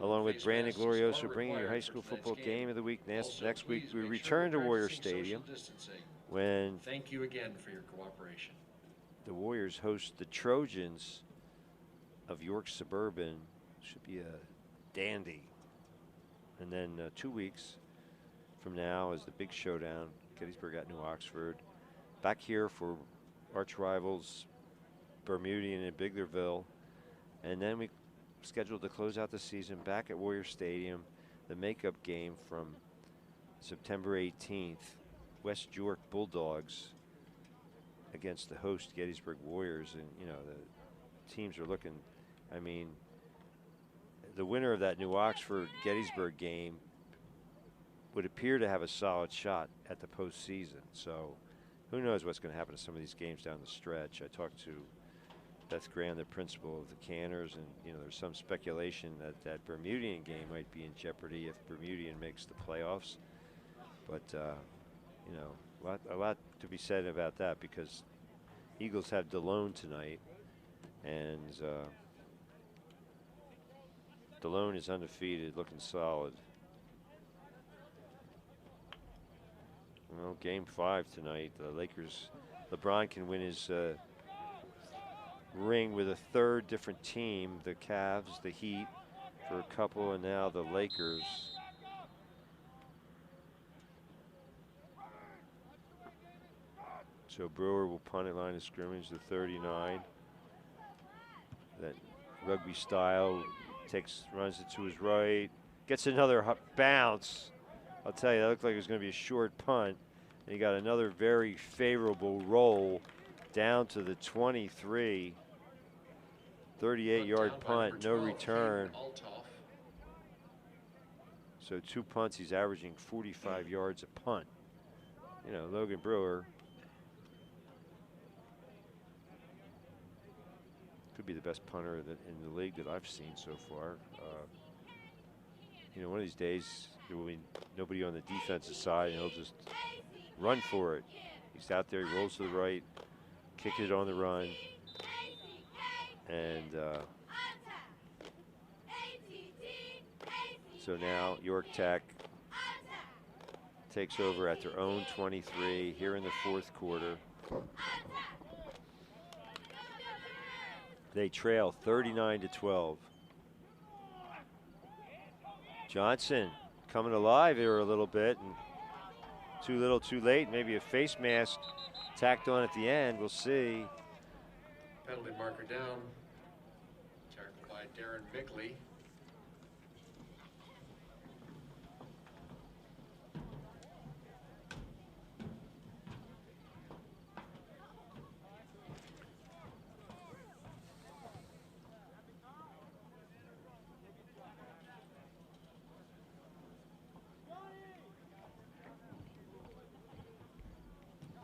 along with Brandon Glorioso, bringing you your high school football game of the week. Next week, we return to Warrior Stadium when thank you again for your cooperation. The Warriors host the Trojans of York Suburban. Should be a dandy. And then 2 weeks from now is the big showdown, Gettysburg at New Oxford. Back here for arch rivals Bermudian and Biglerville. And then we scheduled to close out the season back at Warrior Stadium, the makeup game from September 18th, West York Bulldogs against the host Gettysburg Warriors. And, you know, the teams are looking, I mean, the winner of that New Oxford Gettysburg game would appear to have a solid shot at the postseason. So who knows what's going to happen to some of these games down the stretch. I talked to Beth Graham, the principal of the Canners, and you know there's some speculation that that Bermudian game might be in jeopardy if Bermudian makes the playoffs. But you know, a lot to be said about that because Eagles have DeLone tonight, and DeLone is undefeated, looking solid. Well, game 5 tonight. The Lakers, LeBron can win his ring with a 3rd different team. The Cavs, the Heat for a couple, and now the Lakers. So Brewer will punt at line of scrimmage, the 39. That rugby style, runs it to his right, gets another bounce. I'll tell you, that looked like it was going to be a short punt. And he got another very favorable roll down to the 23. 38-yard punt, no return. So 2 punts, he's averaging 45 yards a punt. You know, Logan Brewer could be the best punter in the league that I've seen so far. You know, one of these days there will be nobody on the defensive side, and he'll just run for it. He's out there, he rolls to the right, kick it on the run, and so now York Tech takes over at their own 23 here in the 4th quarter. They trail 39-12. Johnson coming alive here a little bit, and too little, too late. Maybe a face mask tacked on at the end. We'll see. Penalty marker down. Tackled by Darren Bickley.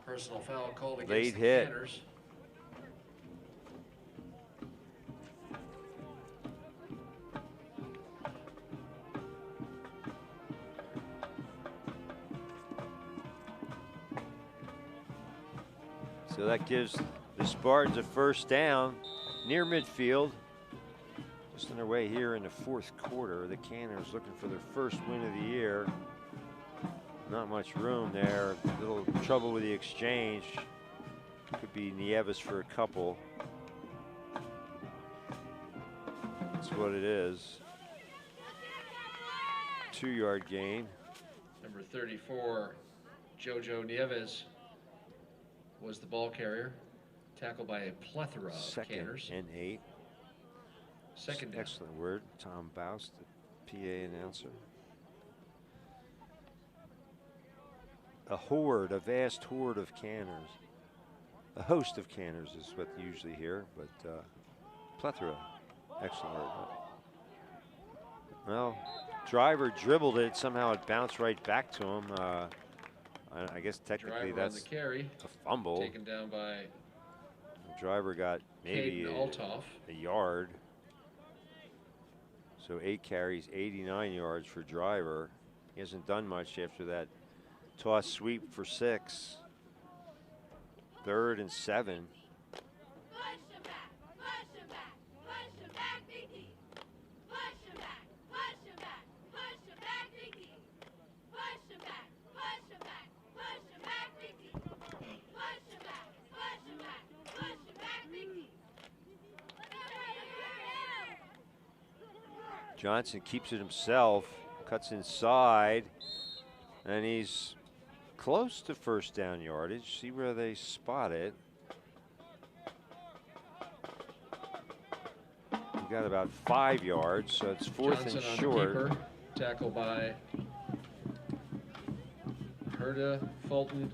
Personal foul called against Late the hit. Canners. So that gives the Spartans a first down near midfield. Just on their way here in the fourth quarter. The Canners looking for their first win of the year. Not much room there. A little trouble with the exchange. Could be Nieves for a couple. That's what it is. 2-yard gain. Number 34, Jojo Nieves, was the ball carrier. Tackled by a plethora of Second Canners. and 8. Second down. Excellent word. Tom Baust, the PA announcer. A horde, a vast horde of Canners. A host of Canners is what you usually hear, but plethora. Excellent word. Well, driver dribbled it. Somehow it bounced right back to him. I guess technically Driver on that's the carry, a fumble. taken down by The driver got maybe Caden Altoff. a yard. So 8 carries, 89 yards for driver. He hasn't done much after that toss sweep for 6. 3rd and 7. Johnson keeps it himself, cuts inside, and he's close to first down yardage. See where they spot it. He got about 5 yards, so it's 4th Johnson and on short. keeper, tackle by Herda, Fulton,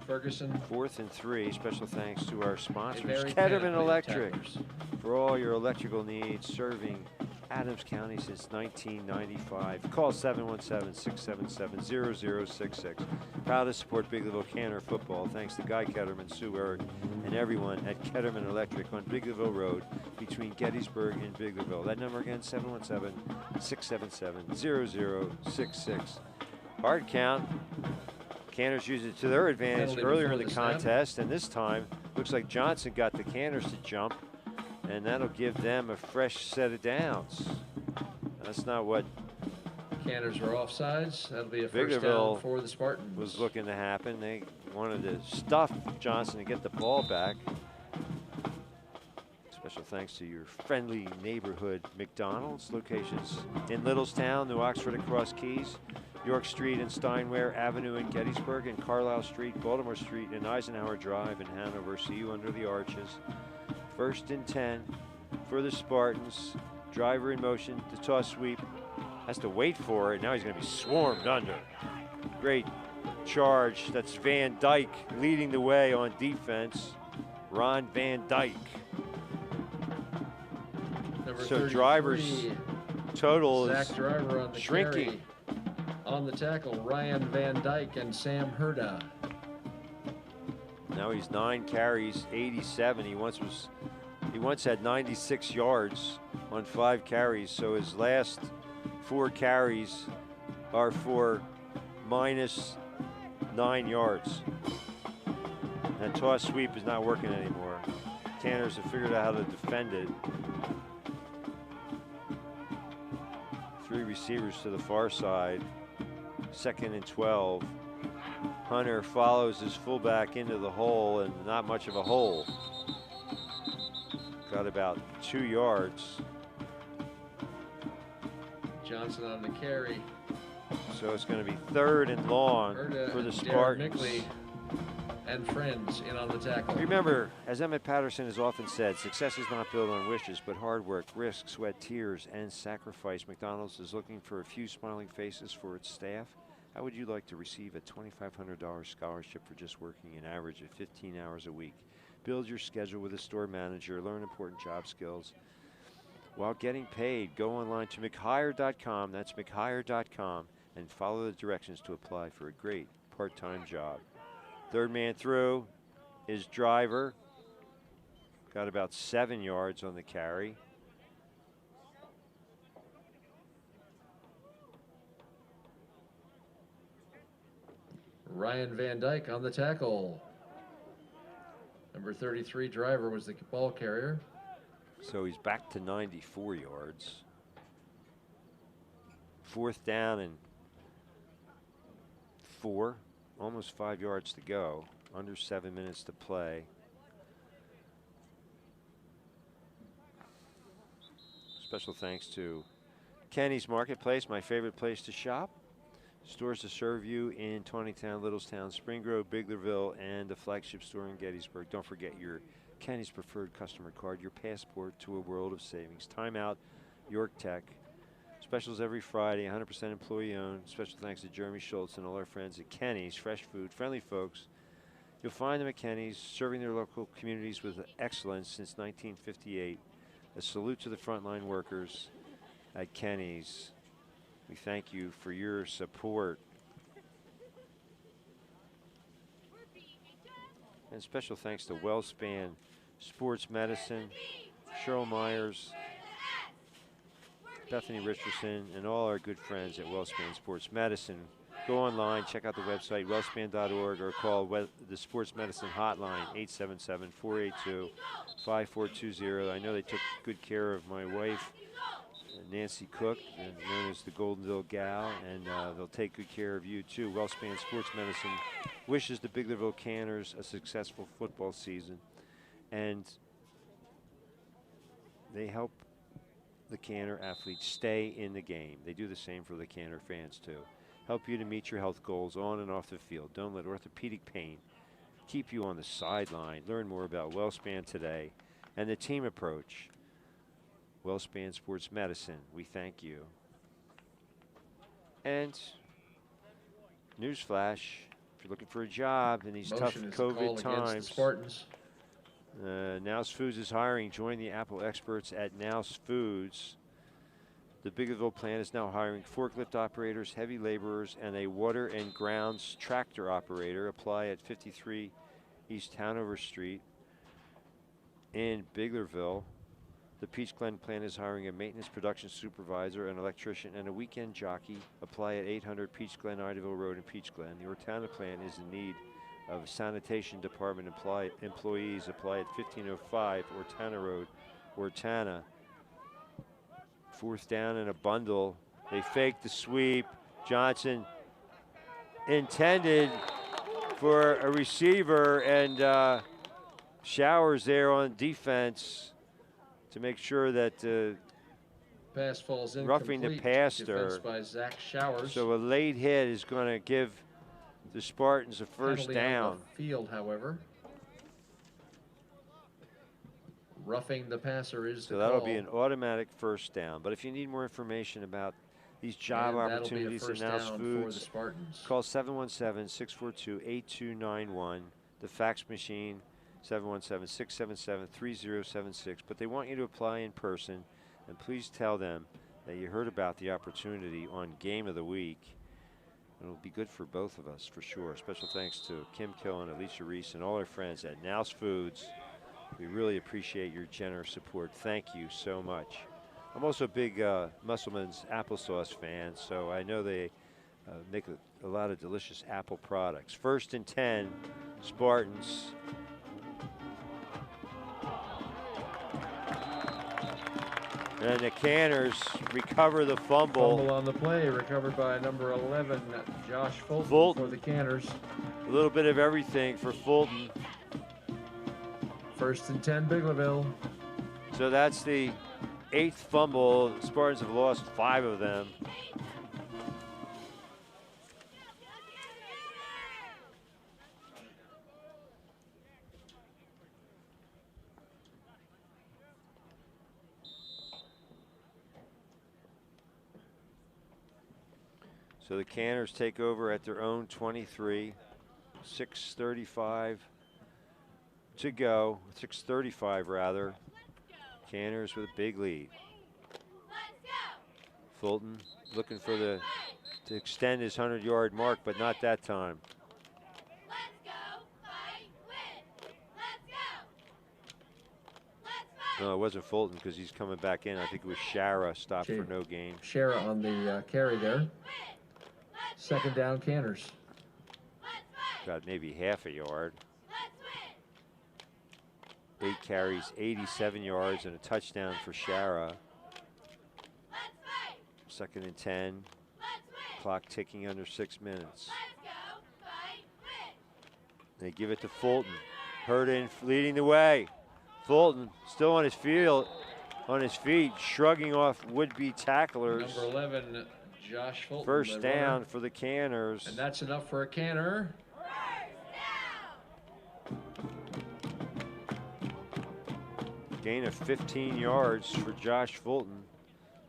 Ferguson. 4th and 3. Special thanks to our sponsors, very Ketterman panoply of Electric, tacklers. for all your electrical needs, serving Adams County since 1995. Call 717-677-0066. Proud to support Biglerville Canner football. Thanks to Guy Ketterman, Sue Eric, and everyone at Ketterman Electric on Biglerville Road between Gettysburg and Biglerville. That number again, 717-677-0066. Hard count. Canners used it to their advantage Penalty earlier in before the the snap. contest, and this time looks like Johnson got the Canners to jump, and that'll give them a fresh set of downs. That's not what Canners were offsides. That'll be a first Biglerville down for the Spartans. was looking to happen. They wanted to stuff Johnson to get the ball back. Special thanks to your friendly neighborhood McDonald's. Locations in Littlestown, New Oxford and Cross Keys, York Street and Steinware Avenue in Gettysburg, and Carlisle Street, Baltimore Street, and Eisenhower Drive in Hanover. See you under the arches. 1st and 10 for the Spartans. Driver in motion, the toss sweep. Has to wait for it. Now he's going to be swarmed under. Great charge. That's Van Dyke leading the way on defense. Ron Van Dyke. Number So 33, drivers total Zach is Driver on the shrinking. carry. On the tackle, Ryan Van Dyke and Sam Herda. Now he's 9 carries, 87. He once had 96 yards on 5 carries. So his last 4 carries are for -9 yards. That toss sweep is not working anymore. Canners have figured out how to defend it. 3 receivers to the far side. 2nd and 12. Hunter follows his fullback into the hole, and not much of a hole. Got about 2 yards. Johnson on the carry. So it's going to be 3rd and long Herta for the and Darren Spartans. Mickley and friends in on the tackle. Remember, as Emmett Patterson has often said, success is not built on wishes, but hard work, risk, sweat, tears, and sacrifice. McDonald's is looking for a few smiling faces for its staff. How would you like to receive a $2,500 scholarship for just working an average of 15 hours a week? Build your schedule with a store manager, learn important job skills while getting paid. Go online to mchire.com, that's mchire.com, and follow the directions to apply for a great part-time job. 3rd man through is Driver. Got about 7 yards on the carry. Ryan Van Dyke on the tackle. Number 33, Driver, was the ball carrier. So he's back to 94 yards. 4th down and 4. Almost 5 yards to go. Under 7 minutes to play. Special thanks to Kenny's Marketplace, my favorite place to shop. Stores to serve you in Tawnytown, Littlestown, Spring Grove, Biglerville, and the flagship store in Gettysburg. Don't forget your Kenny's Preferred Customer Card, your passport to a world of savings. Timeout, York Tech. Specials every Friday, 100% employee owned. Special thanks to Jeremy Schultz and all our friends at Kenny's. Fresh food, friendly folks. You'll find them at Kenny's, serving their local communities with excellence since 1958. A salute to the frontline workers at Kenny's. We thank you for your support. And special thanks to WellSpan Sports Medicine, Cheryl Myers, Bethany Richardson, and all our good friends at WellSpan Sports Medicine. Go online, check out the website, wellspan.org, or call the Sports Medicine Hotline, 877-482-5420. I know they took good care of my wife, Nancy Cook, known as the Goldendale Gal, and they'll take good care of you too. WellSpan Sports Medicine wishes the Biglerville Canners a successful football season, and they help the Canner athletes stay in the game. They do the same for the Canner fans too. Help you to meet your health goals on and off the field. Don't let orthopedic pain keep you on the sideline. Learn more about WellSpan today and the team approach. WellSpan Sports Medicine, we thank you. And newsflash, if you're looking for a job in these tough COVID times, Now's Foods is hiring. Join the Apple experts at Now's Foods. The Biglerville plant is now hiring forklift operators, heavy laborers, and a water and grounds tractor operator. Apply at 53 East Hanover Street in Biglerville. The Peach Glen plant is hiring a maintenance production supervisor, an electrician, and a weekend jockey. Apply at 800 Peach Glen, Idaville Road in Peach Glen. The Ortana plant is in need of sanitation department employees. Apply at 1505 Ortana Road, Ortana. 4th down and a bundle. They faked the sweep. Johnson intended for a receiver, and Showers there on defense to make sure that pass falls in, roughing the passer. By Zach Showers. So a late hit is going to give the Spartans a first down. On the field, however. Roughing the passer is so that'll be an automatic first down. But if you need more information about these job opportunities at Now's Foods, call 717-642-8291. The fax machine, 717-677-3076. But they want you to apply in person, and please tell them that you heard about the opportunity on Game of the Week. It'll be good for both of us, for sure. Special thanks to Kim Killen, Alicia Reese, and all our friends at Now's Foods. We really appreciate your generous support. Thank you so much. I'm also a big Musselman's applesauce fan, so I know they make a lot of delicious apple products. 1st and 10, Spartans. And the Canners recover the fumble. Fumble on the play, recovered by number 11, Josh Fulton for the Canners. A little bit of everything for Fulton. 1st and 10, Biglerville. So that's the 8th fumble. The Spartans have lost 5 of them. So the Canners take over at their own 23. 6:35 to go. 6:35 rather. Canners with a big lead. Fulton looking for to extend his 100-yard mark, but not that time. No, it wasn't Fulton because he's coming back in. I think it was Shara stopped for no gain. Shara on the carry there. 2nd down, Canners. Got maybe half a yard. 8 carries, 87 yards, and a touchdown for Shara. 2nd and 10. Clock ticking under 6 minutes. They give it to Fulton. Herden leading the way. Fulton still on his feet, shrugging off would-be tacklers. Number 11, Josh Fulton. First down for the Canners. And that's enough for a Canner. Gain of 15 yards for Josh Fulton.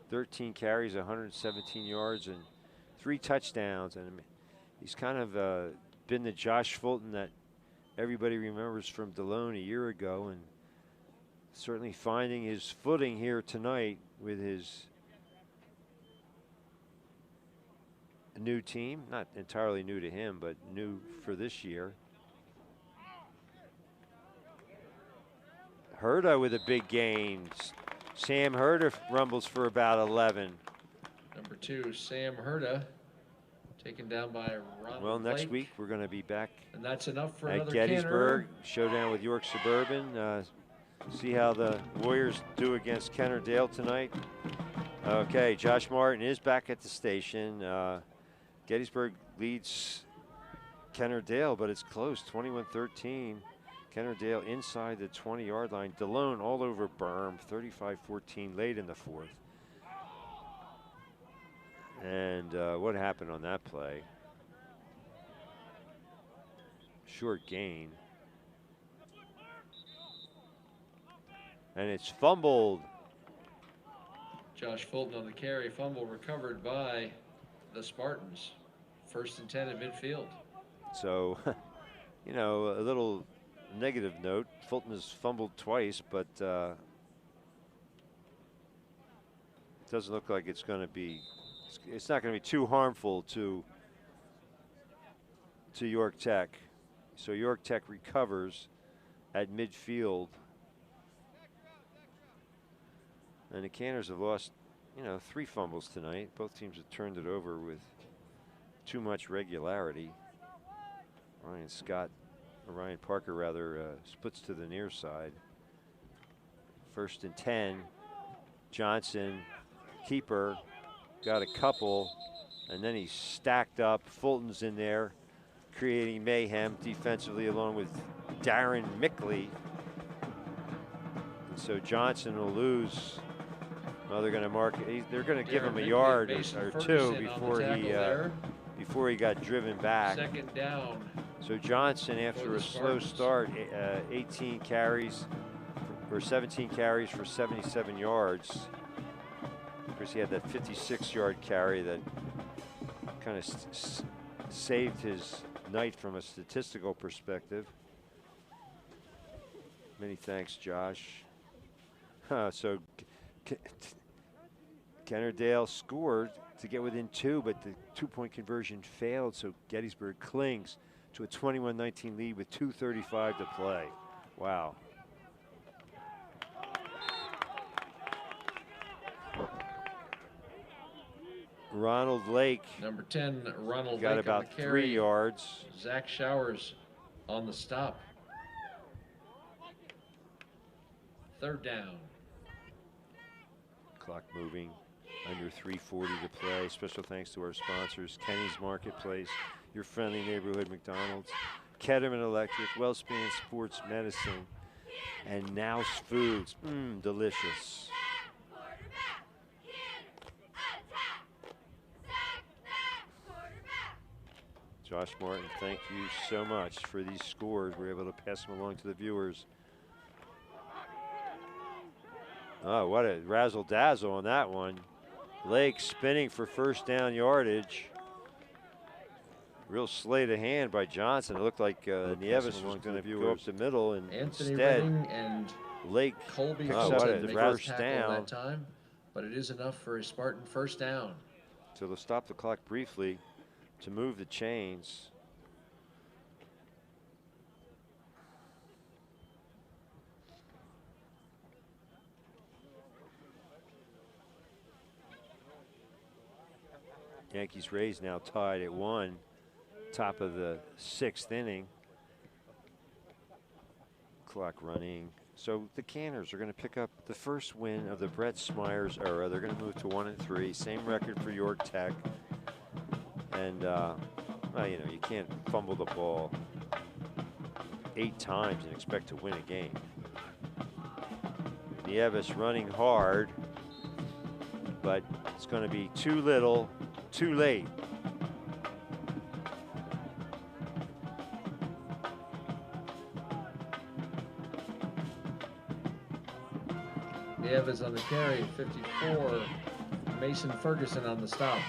13 carries, 117 yards, and 3 touchdowns. And he's kind of been the Josh Fulton that everybody remembers from Delone a year ago, and certainly finding his footing here tonight with his new team. Not entirely new to him, but new for this year. Herda with a big gain. Sam Herda rumbles for about 11. Number 2, Sam Herda, taken down by Ronald Well, next Blake. week we're going to be back And that's enough for at another Gettysburg. Canner. Showdown with York Suburban. See how the Warriors do against Kennerdale tonight. Okay, Josh Martin is back at the station. Gettysburg leads Kennerdale, but it's close, 21-13. Kennerdale inside the 20-yard line. Delone all over Berm, 35-14 late in the 4th. And what happened on that play? Short gain. And it's fumbled. Josh Fulton on the carry, fumble recovered by the Spartans. 1st and 10 at midfield. So, you know, a little negative note. Fulton has fumbled twice, but it doesn't look like it's going to be. It's not going to be too harmful to York Tech. So York Tech recovers at midfield. And the Canners have lost, you know, 3 fumbles tonight. Both teams have turned it over with too much regularity. Ryan Parker rather splits to the near side. 1st and 10. Johnson, keeper, got a couple, and then he's stacked up. Fulton's in there, creating mayhem defensively along with Darren Mickley. And so Johnson will lose. Well, they're going to mark. They're going to give him a yard or 2 before he got driven back. 2nd down. So Johnson, after a slow start, 18 carries or 17 carries for 77 yards. Of course, he had that 56-yard carry that kind of saved his night from a statistical perspective. Many thanks, Josh. So Kennerdale scored to get within 2, but the 2-point conversion failed, so Gettysburg clings to a 21-19 lead with 2:35 to play. Wow. Ronald Lake. Number 10, Ronald got Lake about on the carry. 3 yards. Zach Showers on the stop. 3rd down. Clock moving. Under 3:40 to play. Special thanks to our sponsors, Kenny's Marketplace, your friendly neighborhood McDonald's, Ketterman Electric, Wellspan Sports Medicine, and Nouse Foods. Delicious. Josh Martin, thank you so much for these scores. We're able to pass them along to the viewers. Oh, what a razzle-dazzle on that one. Lake spinning for first down yardage. Real sleight of hand by Johnson. It looked like Nieves was going to go up the middle, and Anthony instead, Redding and Lake Colby picks up up the the first first tackle down. that time, but it is enough for a Spartan first down. So they'll stop the clock briefly to move the chains. Yankees Rays now tied at 1, top of the 6th inning. Clock running. So the Canners are going to pick up the first win of the Brett Smyers era. They're going to move to 1-3. Same record for York Tech. And, well, you know, you can't fumble the ball 8 times and expect to win a game. Nieves running hard, but it's going to be too little, too late. Nieves on the carry, 54. Mason Ferguson on the stop.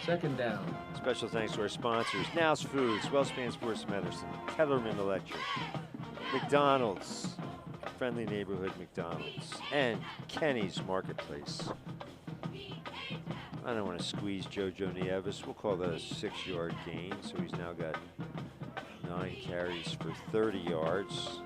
Second down. Special thanks to our sponsors, Now's Foods, Wellspan Sports Medicine, Kellerman Electric, McDonald's, friendly neighborhood McDonald's, and Kenny's Marketplace. I don't want to squeeze JoJo Nieves. We'll call that a 6-yard gain. So he's now got 9 carries for 30 yards.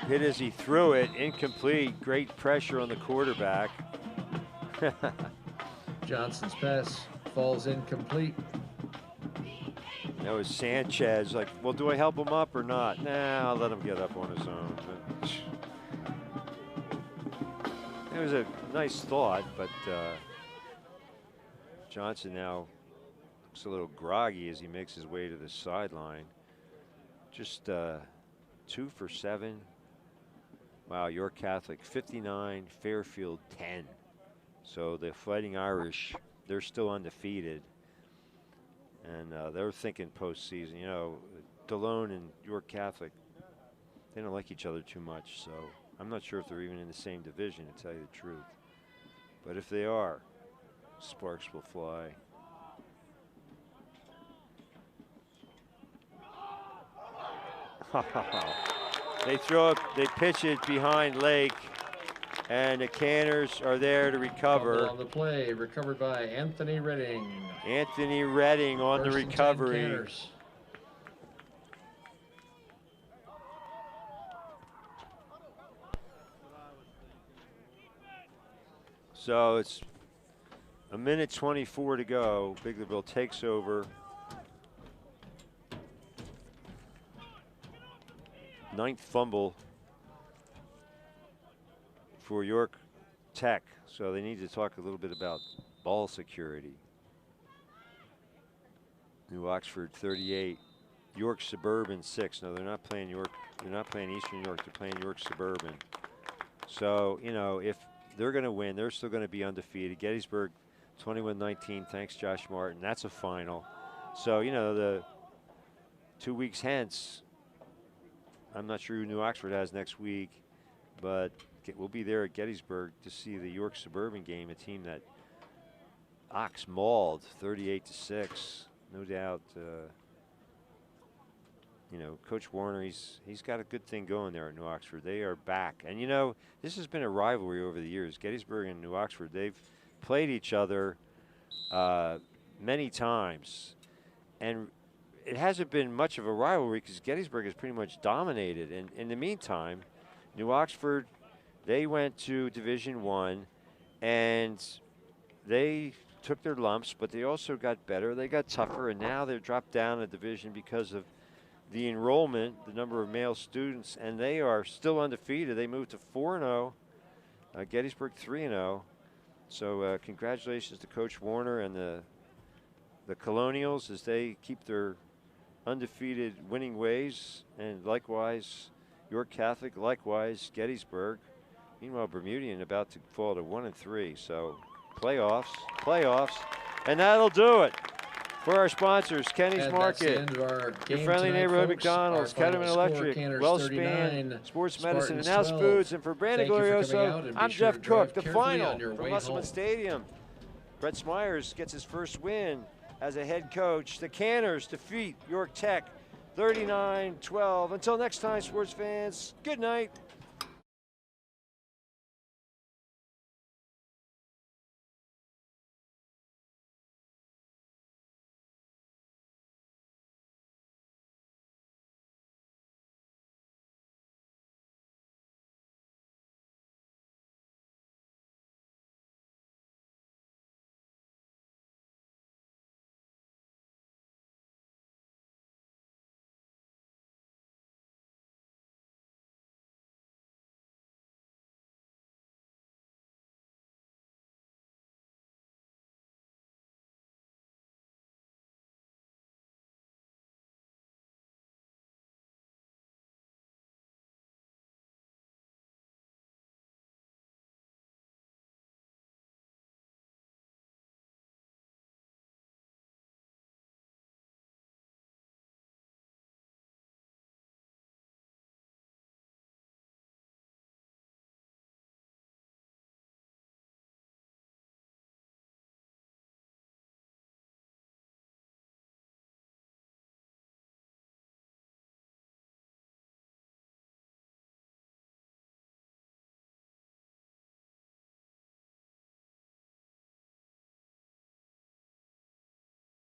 Hit as he threw it, incomplete. Great pressure on the quarterback. Johnson's pass falls incomplete. That was Sanchez. Like, well, do I help him up or not? Nah, I'll let him get up on his own. It was a nice thought, but Johnson now looks a little groggy as he makes his way to the sideline. Just 2 for 7. Wow, York Catholic 59, Fairfield 10. So the Fighting Irish, they're still undefeated. And they're thinking postseason. You know, DeLone and York Catholic, they don't like each other too much. So I'm not sure if they're even in the same division, to tell you the truth. But if they are, sparks will fly. They pitch it behind Lake, and the Canners are there to recover. Fumble on the play, recovered by Anthony Redding. Anthony Redding on the recovery. So it's a minute 24 to go. Biglerville takes over. 9th fumble for York Tech. So they need to talk a little bit about ball security. New Oxford 38, York Suburban 6. No, they're not playing York. They're not playing Eastern York. They're playing York Suburban. So, you know, if they're going to win, they're still going to be undefeated. Gettysburg 21-19. Thanks, Josh Martin. That's a final. So, you know, the 2 weeks hence, I'm not sure who New Oxford has next week, but we'll be there at Gettysburg to see the York Suburban game, a team that Ox mauled 38-6. No doubt, you know, Coach Warner, he's got a good thing going there at New Oxford. They are back. And, you know, this has been a rivalry over the years. Gettysburg and New Oxford, they've played each other many times. And it hasn't been much of a rivalry because Gettysburg has pretty much dominated. And in the meantime, New Oxford, they went to Division I, and they took their lumps, but they also got better. They got tougher, and now they're dropped down a division because of the enrollment, the number of male students, and they are still undefeated. They moved to 4-0, Gettysburg 3-0. So congratulations to Coach Warner and the Colonials as they keep their undefeated winning ways, and likewise York Catholic, likewise, Gettysburg. Meanwhile, Bermudian about to fall to 1-3. So playoffs, and that'll do it for our sponsors. Kenny's And Market, that's the end of our your game friendly tonight, neighborhood folks. McDonald's, Our final Ketterman score, Electric, Canners WellSpan, 39, Sports Medicine, and Spartans House 12. Foods, and for Brandon Thank you for coming Glorioso, out, and be I'm sure Jeff to Cook. drive The carefully final on your from way Musselman home. Stadium. Brett Smyers gets his first win as a head coach. The Canners defeat York Tech 39-12. Until next time, sports fans, good night.